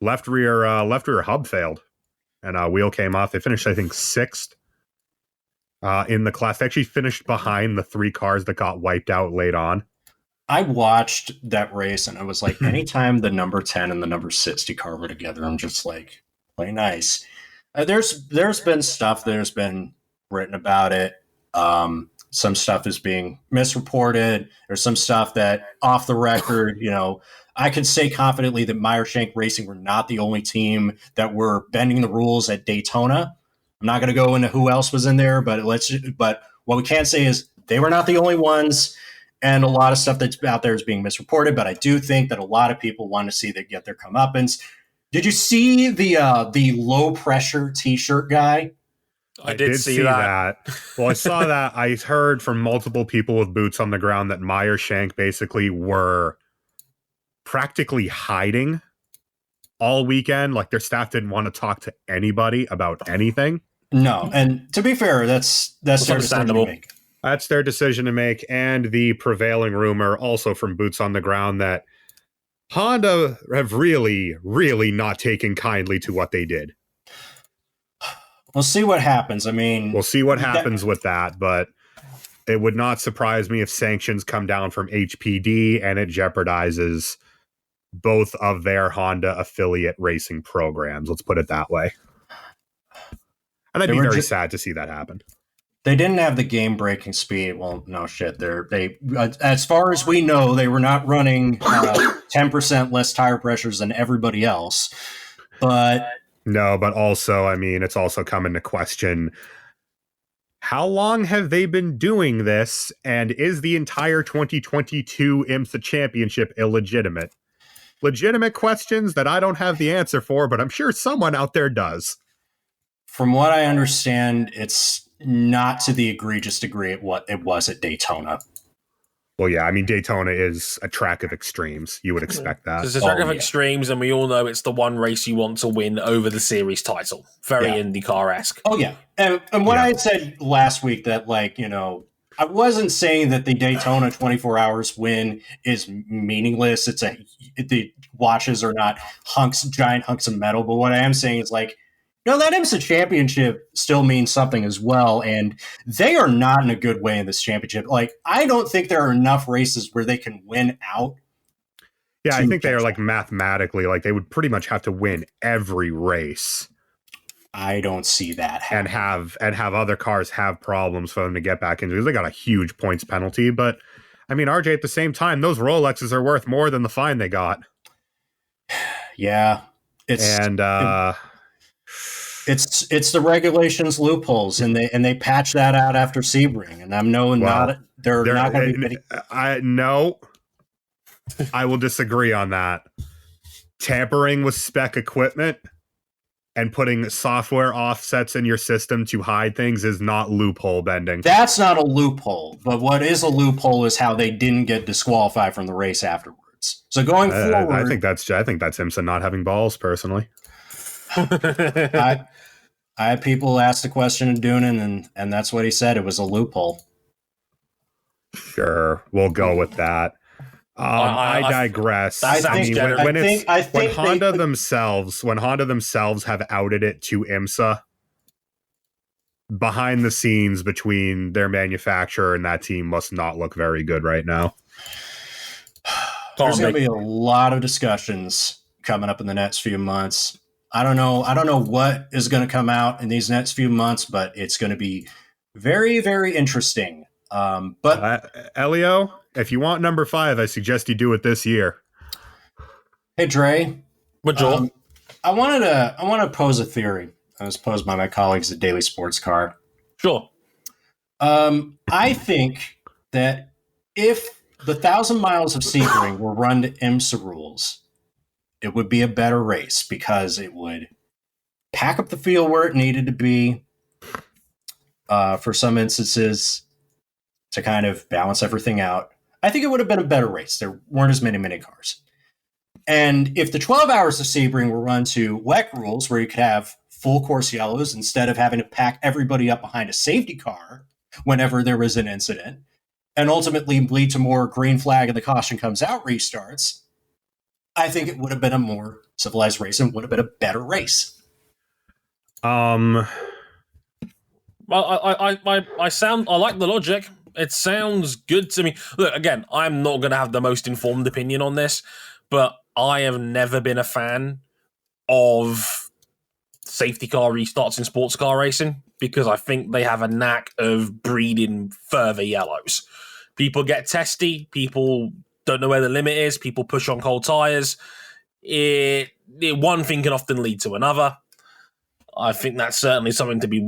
left rear hub failed, and a wheel came off. They finished, I think, 6th in the class. They actually finished behind the 3 cars that got wiped out late on. I watched that race, and I was like, anytime the number 10 and the number 60 car were together, I'm just like, play nice. There's been stuff that has been written about it. Some stuff is being misreported. There's some stuff that off the record, I can say confidently that Meyershank Racing were not the only team that were bending the rules at Daytona. I'm not going to go into who else was in there, but what we can say is they were not the only ones. And a lot of stuff that's out there is being misreported. But I do think that a lot of people want to see they get their comeuppance. Did you see the low pressure T-shirt guy? I did see that. Well, I saw that. I heard from multiple people with boots on the ground that Meyershank basically were practically hiding all weekend. Like their staff didn't want to talk to anybody about anything. No, and to be fair, that's understandable. That's their decision to make. And the prevailing rumor, also from boots on the ground, that Honda have really, really not taken kindly to what they did. We'll see what happens. I mean, we'll see what happens with that, but it would not surprise me if sanctions come down from HPD and it jeopardizes both of their Honda affiliate racing programs. Let's put it that way. And I'd be very sad to see that happen. They didn't have the game-breaking speed. Well, no shit. They, as far as we know, they were not running 10% less tire pressures than everybody else. But no, but also, I mean, it's also come into question: how long have they been doing this, and is the entire 2022 IMSA Championship illegitimate? Legitimate questions that I don't have the answer for, but I'm sure someone out there does. From what I understand, it's not to the egregious degree at what it was at Daytona. Well, yeah, I mean, Daytona is a track of extremes. You would expect that. It's a track of extremes, and we all know it's the one race you want to win over the series title. Very IndyCar-esque. Oh, yeah. And what I had said last week that, I wasn't saying that the Daytona 24 hours win is meaningless. The watches are not giant hunks of metal. But what I am saying is, that IMSA championship still means something as well, and they are not in a good way in this championship. I don't think there are enough races where they can win out. Yeah, I think they are mathematically, they would pretty much have to win every race. I don't see that happening. And have other cars have problems for them to get back into, because they got a huge points penalty. But I mean, RJ, at the same time, those Rolexes are worth more than the fine they got. Yeah, It's the regulations loopholes, and they patch that out after Sebring, and I'm knowing they're not going to be. I will disagree on that. Tampering with spec equipment and putting software offsets in your system to hide things is not loophole bending. That's not a loophole, but what is a loophole is how they didn't get disqualified from the race afterwards. So going forward, I think that's IMSA not having balls, personally. I had people ask the question of Doonan, and that's what he said. It was a loophole. Sure, we'll go with that. I digress. When Honda themselves have outed it to IMSA, behind the scenes between their manufacturer and that team must not look very good right now. There's going to be a lot of discussions coming up in the next few months. I don't know what is going to come out in these next few months, but it's going to be very, very interesting. But Elio, if you want number 5, I suggest you do it this year. Hey, Dre. What, Joel? I wanted to pose a theory. It was posed by my colleagues at Daily Sportscar. Sure. I think that if the 1,000 miles of Sebring were run to IMSA rules, it would be a better race because it would pack up the field where it needed to be for some instances to kind of balance everything out. I think it would have been a better race. There weren't as many cars. And if the 12 hours of Sebring were run to WEC rules where you could have full course yellows instead of having to pack everybody up behind a safety car whenever there was an incident, and ultimately lead to more green flag and the caution comes out restarts, I think it would have been a more civilized race and would have been a better race. Well, I like the logic. It sounds good to me. Look, again, I'm not going to have the most informed opinion on this, but I have never been a fan of safety car restarts in sports car racing because I think they have a knack of breeding further yellows. People get testy. People don't know where the limit is. People push on cold tires. One thing can often lead to another. I think that's certainly something to be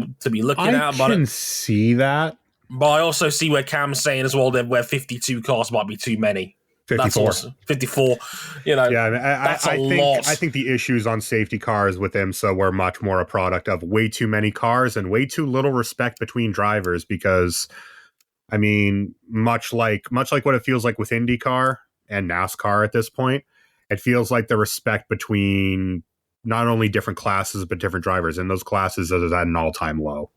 looking at. I can see that. But I also see where Cam's saying as well that where 52 cars might be too many. 54. That's awesome. 54. That's a lot. I think the issues on safety cars with IMSA were much more a product of way too many cars and way too little respect between drivers because, I mean, much like what it feels like with IndyCar and NASCAR at this point, it feels like the respect between not only different classes but different drivers in those classes is at an all-time low.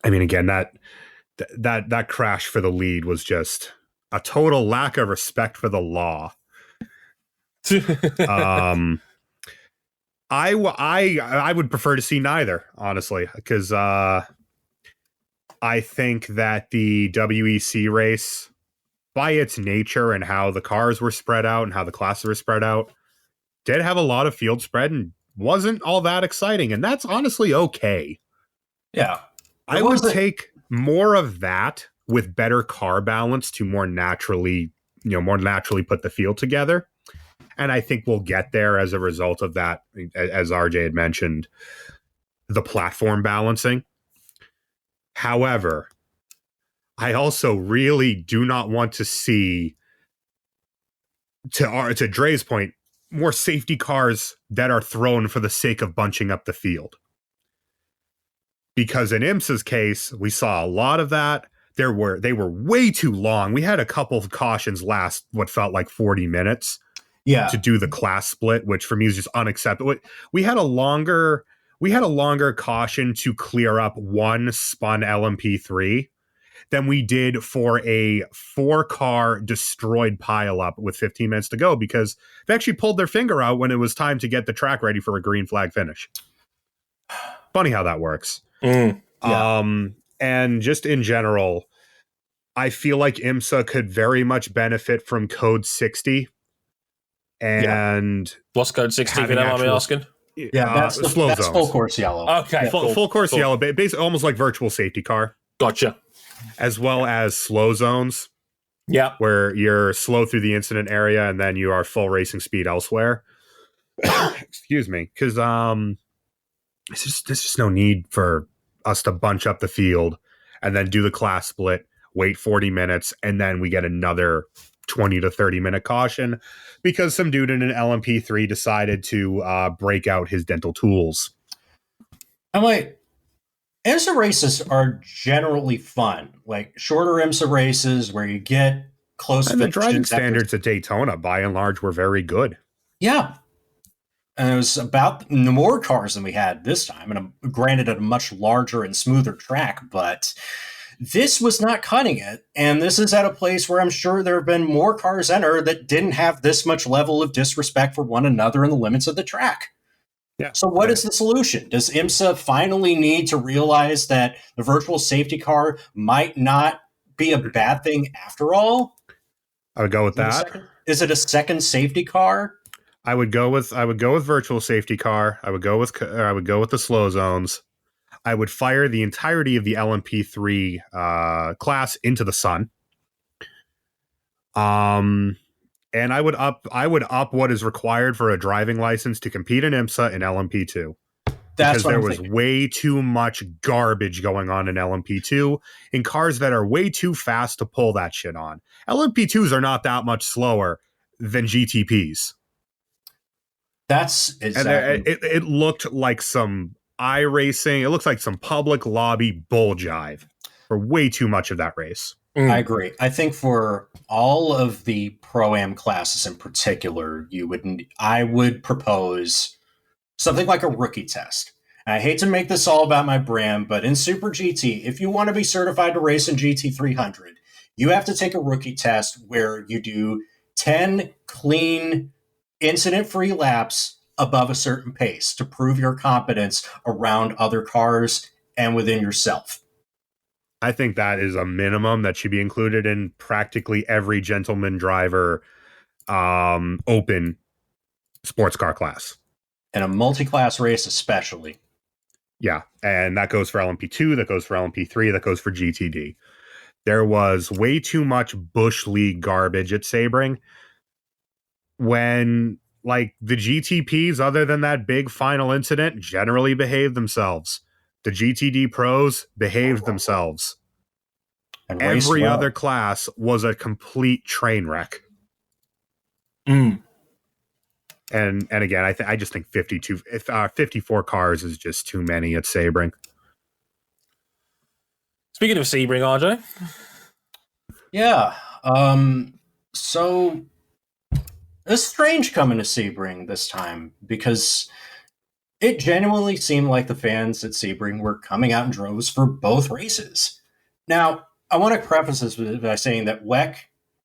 I mean, again, that crash for the lead was just a total lack of respect for the law. I would prefer to see neither, honestly, because I think that the WEC race, by its nature and how the cars were spread out and how the classes were spread out, did have a lot of field spread and wasn't all that exciting. And that's honestly okay. Yeah. I would take more of that with better car balance to more naturally put the field together. And I think we'll get there as a result of that, as RJ had mentioned, the platform balancing. However, I also really do not want to see, to Dre's point, more safety cars that are thrown for the sake of bunching up the field. Because in IMSA's case, we saw a lot of that. They were way too long. We had a couple of cautions last what felt like 40 minutes to do the class split, which for me is just unacceptable. We had a longer caution to clear up one spun LMP3 than we did for a 4-car destroyed pileup with 15 minutes to go because they actually pulled their finger out when it was time to get the track ready for a green flag finish. Funny how that works. And just in general, I feel like IMSA could very much benefit from Code 60. And what's Code 60? If you don't mind me asking. That's full course yellow. Okay, full course yellow, basically almost like virtual safety car. Gotcha. As well as slow zones. Yeah, where you're slow through the incident area and then you are full racing speed elsewhere. excuse me, because there's just no need for us to bunch up the field and then do the class split, wait 40 minutes, and then we get another 20 to 30 minute caution because some dude in an LMP3 decided to break out his dental tools. I'm like, IMSA races are generally fun, like shorter IMSA races where you get close. And the driving standards at Daytona, by and large, were very good. Yeah. And it was about more cars than we had this time, and granted, a much larger and smoother track, but this was not cutting it. And this is at a place where I'm sure there have been more cars enter that didn't have this much level of disrespect for one another in the limits of the track. Yeah. So what is the solution? Does IMSA finally need to realize that the virtual safety car might not be a bad thing after all? I would go with that. Is it a second safety car? I would go with virtual safety car. I would go with the slow zones. I would fire the entirety of the LMP3 class into the sun. And I would up what is required for a driving license to compete in IMSA in LMP2. Because there was way too much garbage going on in LMP2 in cars that are way too fast to pull that shit on. LMP2s are not that much slower than GTPs. That's exactly. And it looked like some iRacing. It looks like some public lobby bull jive for way too much of that race. I agree. I think for all of the Pro-Am classes in particular, I would propose something like a rookie test. And I hate to make this all about my brand, but in Super GT, if you want to be certified to race in GT300, you have to take a rookie test where you do 10 clean, incident-free laps above a certain pace to prove your competence around other cars and within yourself. I think that is a minimum that should be included in practically every gentleman driver open sports car class. In a multi-class race especially. Yeah, and that goes for LMP2, that goes for LMP3, that goes for GTD. There was way too much Bush League garbage at Sebring when, like, the GTPs, other than that big final incident, generally behaved themselves. The GTD pros behaved themselves. And every other class was a complete train wreck. Mm. And again, I just think 54 cars is just too many at Sebring. Speaking of Sebring, RJ. Yeah. So it's strange coming to Sebring this time because it genuinely seemed like the fans at Sebring were coming out in droves for both races. Now, I want to preface this by saying that WEC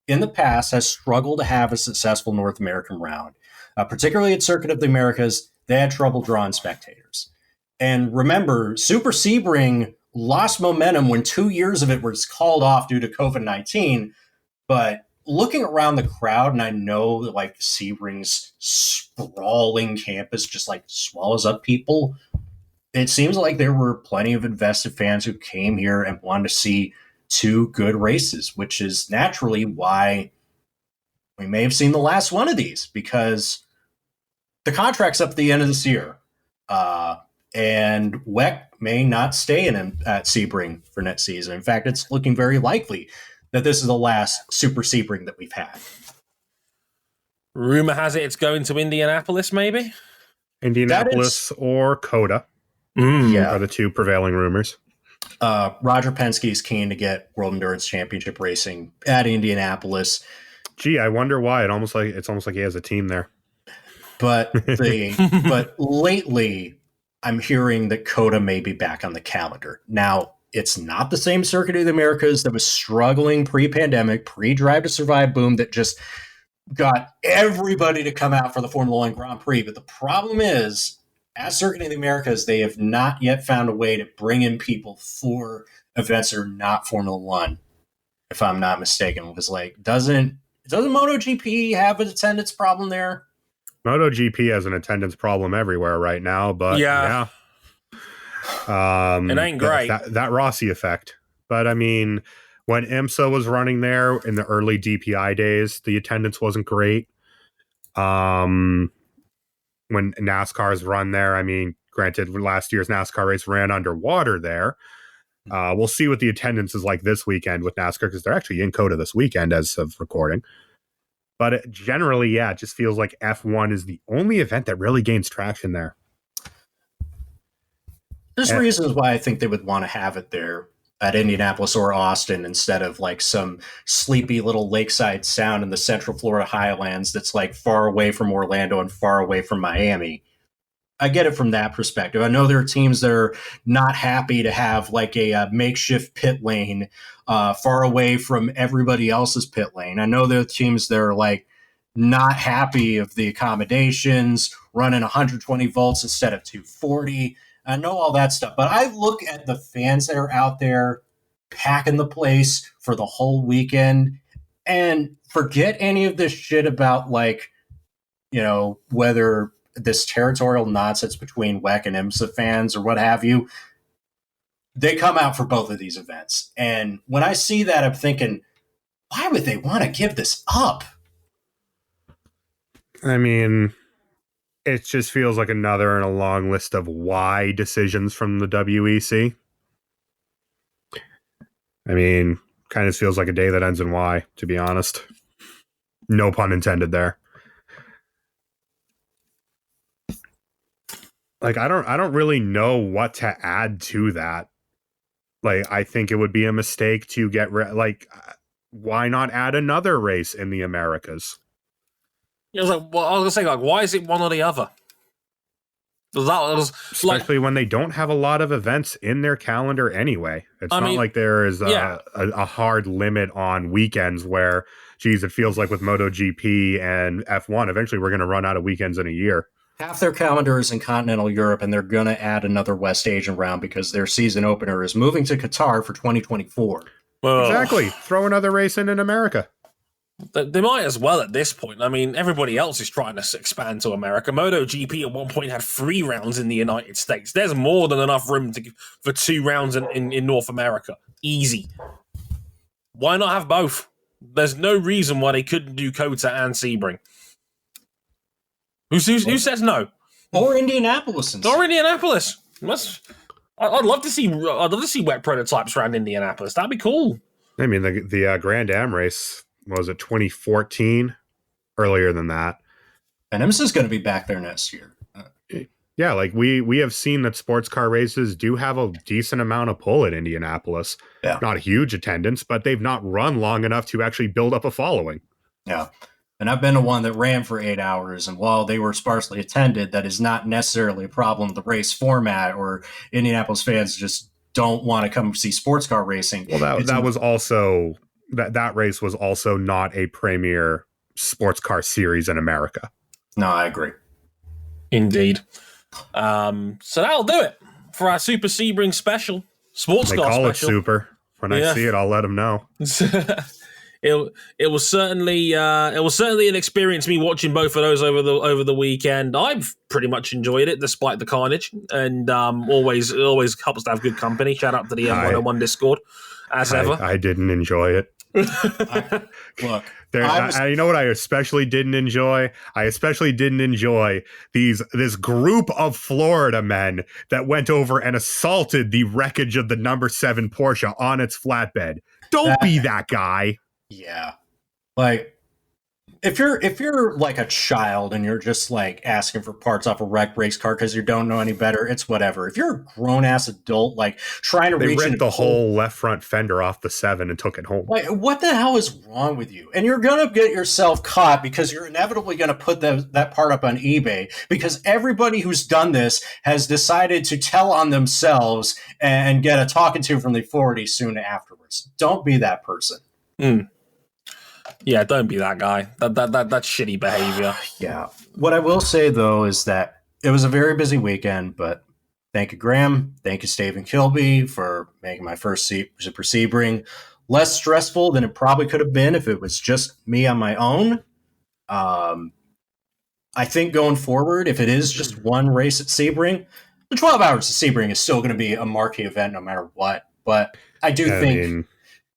in the past has struggled to have a successful North American round. Particularly at Circuit of the Americas, they had trouble drawing spectators. And remember, Super Sebring lost momentum when 2 years of it was called off due to COVID-19. But looking around the crowd, and I know that like Sebring's sprawling campus just like swallows up people, it seems like there were plenty of invested fans who came here and wanted to see two good races, which is naturally why we may have seen the last one of these, because the contract's up at the end of this year. And WEC may not stay at Sebring for next season. In fact, it's looking very likely that this is the last Super Sebring that we've had. Rumor has it it's going to Indianapolis, maybe? Indianapolis or Coda are the two prevailing rumors. Roger Penske is keen to get World Endurance Championship racing at Indianapolis. Gee, I wonder why. It's almost like he has a team there. But lately, I'm hearing that Coda may be back on the calendar. Now, it's not the same Circuit of the Americas that was struggling pre-pandemic, pre-Drive to Survive boom that just got everybody to come out for the Formula One Grand Prix. But the problem is, at Circuit of the Americas, they have not yet found a way to bring in people for events that are not Formula One, if I'm not mistaken. Because like, doesn't MotoGP have an attendance problem there? MotoGP has an attendance problem everywhere right now, but yeah. It ain't great. That Rossi effect. But I mean, when IMSA was running there in the early DPI days, the attendance wasn't great. when NASCAR's run there. I mean, granted, last year's NASCAR race ran underwater there. We'll see what the attendance is like this weekend with NASCAR, because they're actually in COTA this weekend as of recording. But generally, it just feels like F1 is the only event that really gains traction there. There's reasons why I think they would want to have it there at Indianapolis or Austin instead of like some sleepy little lakeside sound in the Central Florida Highlands that's like far away from Orlando and far away from Miami. I get it from that perspective. I know there are teams that are not happy to have like a makeshift pit lane far away from everybody else's pit lane. I know there are teams that are like not happy of the accommodations, running 120 volts instead of 240. I know all that stuff, but I look at the fans that are out there packing the place for the whole weekend and forget any of this shit about like, you know, whether this territorial nonsense between WEC and IMSA fans or what have you. They come out for both of these events. And when I see that, I'm thinking, why would they want to give this up? I mean, it just feels like another in a long list of why decisions from the WEC. I mean, kind of feels like a day that ends in Y, to be honest. No pun intended there. Like, I don't really know what to add to that. Like, I think it would be a mistake to get why not add another race in the Americas? I was like, well, I was gonna say, like, why is it one or the other? Especially when they don't have a lot of events in their calendar anyway. It's not like there is a hard limit on weekends where, geez, it feels like with MotoGP and F1, eventually we're going to run out of weekends in a year. Half their calendar is in continental Europe, and they're going to add another West Asian round because their season opener is moving to Qatar for 2024. Exactly. Throw another race in America. They might as well at this point. I mean, everybody else is trying to expand to America. MotoGP at one point had 3 rounds in the United States. There's more than enough room for 2 rounds in North America. Easy. Why not have both? There's no reason why they couldn't do COTA and Sebring. Who says no? Or Indianapolis. Or Indianapolis. I'd love to see wet prototypes around Indianapolis. That'd be cool. I mean, the Grand Am race, was it 2014? Earlier than that. And IMSA is going to be back there next year. Yeah, like we have seen that sports car races do have a decent amount of pull at Indianapolis. Yeah. Not a huge attendance, but they've not run long enough to actually build up a following. Yeah. And I've been to one that ran for 8 hours, and while they were sparsely attended, that is not necessarily a problem with the race format, or Indianapolis fans just don't want to come see sports car racing. Well, that was also that race was also not a premier sports car series in America. No, I agree. Indeed. So that'll do it for our Super Sebring special. Sports car special. They call it Super. When I see it, I'll let them know. It was certainly an experience, me watching both of those over the weekend. I've pretty much enjoyed it despite the carnage, and always helps to have good company. Shout out to the M101 Discord as ever. I didn't enjoy it. Look, you know what I especially didn't enjoy? I especially didn't enjoy this group of Florida men that went over and assaulted the wreckage of the number 7 Porsche on its flatbed. Don't be that guy. Yeah. Like, if you're like a child and you're just like asking for parts off a wrecked race car because you don't know any better, it's whatever. If you're a grown ass adult, like trying to they reach ripped the whole left front fender off the 7 and took it home. Like, what the hell is wrong with you? And you're gonna get yourself caught because you're inevitably gonna put that part up on eBay because everybody who's done this has decided to tell on themselves and get a talking to from the 40 soon afterwards. Don't be that person. Yeah, don't be that guy. That's shitty behavior. Yeah. What I will say, though, is that it was a very busy weekend, but thank you, Graham. Thank you, Stephen Kilby, for making my first Super Sebring less stressful than it probably could have been if it was just me on my own. I think going forward, if it is just one race at Sebring, the 12 Hours of Sebring is still going to be a marquee event no matter what. But I think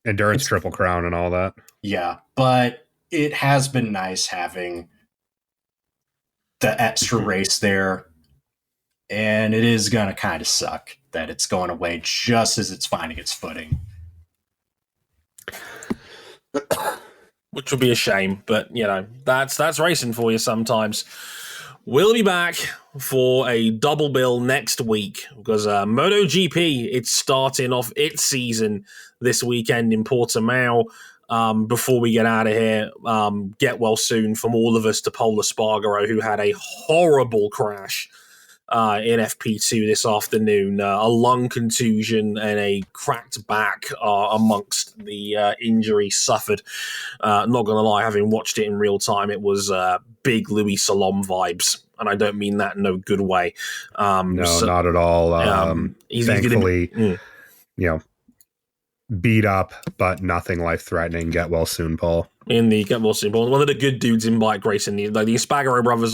Endurance Triple Crown and all that. Yeah, but it has been nice having the extra race there. And it is going to kind of suck that it's going away just as it's finding its footing. Which would be a shame, but that's racing for you sometimes. We'll be back for a double bill next week because MotoGP, it's starting off its season this weekend in Portimao. Before we get out of here, get well soon from all of us to Pol Espargaro, who had a horrible crash in FP2 this afternoon. A lung contusion and a cracked back amongst the injuries suffered. Not going to lie, having watched it in real time, it was big Louis Salom vibes. And I don't mean that in no good way. No, not at all. Thankfully, beat up, but nothing life-threatening. Get well soon, Paul. In the Get Well Soon, Paul. One of the good dudes in bike racing. The Espargaro brothers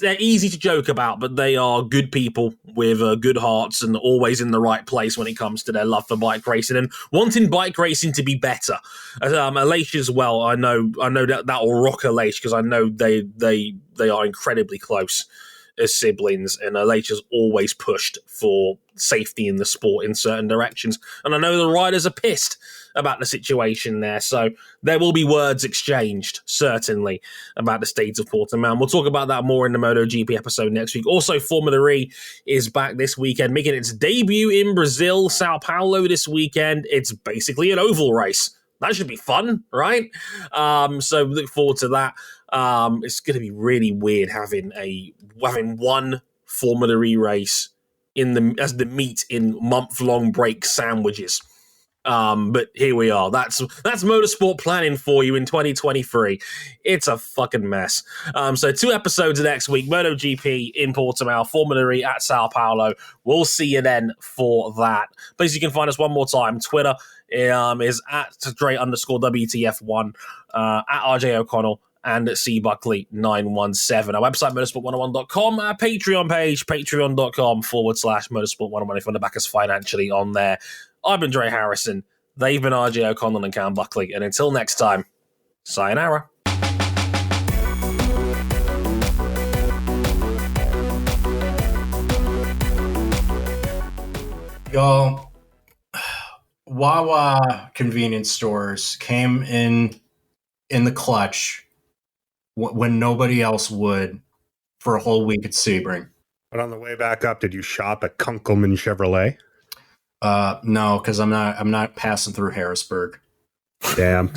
they're easy to joke about, but they are good people with good hearts and always in the right place when it comes to their love for bike racing and wanting bike racing to be better. Aleix as well. I know that will rock Aleix because I know they are incredibly close as siblings, and Aleix has always pushed for safety in the sport in certain directions. And I know the riders are pissed about the situation there, so there will be words exchanged, certainly, about the state of Portimao. We'll talk about that more in the MotoGP episode next week. Also, Formula E is back this weekend, making its debut in Brazil, Sao Paulo this weekend. It's basically an oval race. That should be fun, right? So look forward to that. It's going to be really weird having one Formula E race as the meat in month-long break sandwiches. But here we are. That's motorsport planning for you in 2023. It's a fucking mess. So 2 episodes next week, MotoGP in Portimao, Formula E at Sao Paulo. We'll see you then for that. Please, you can find us one more time. Twitter is at Dre_WTF1, at RJ O'Connell, and at cbuckley917. Our website, motorsport101.com, our Patreon page, patreon.com/motorsport101 if you want to back us financially on there. I've been Dre Harrison. They've been RJ O'Connell and Cam Buckley. And until next time, sayonara. Y'all, Wawa convenience stores came in the clutch when nobody else would for a whole week at Sebring. But on the way back up, did you shop at Kunkelman Chevrolet? No, because I'm not passing through Harrisburg. Damn.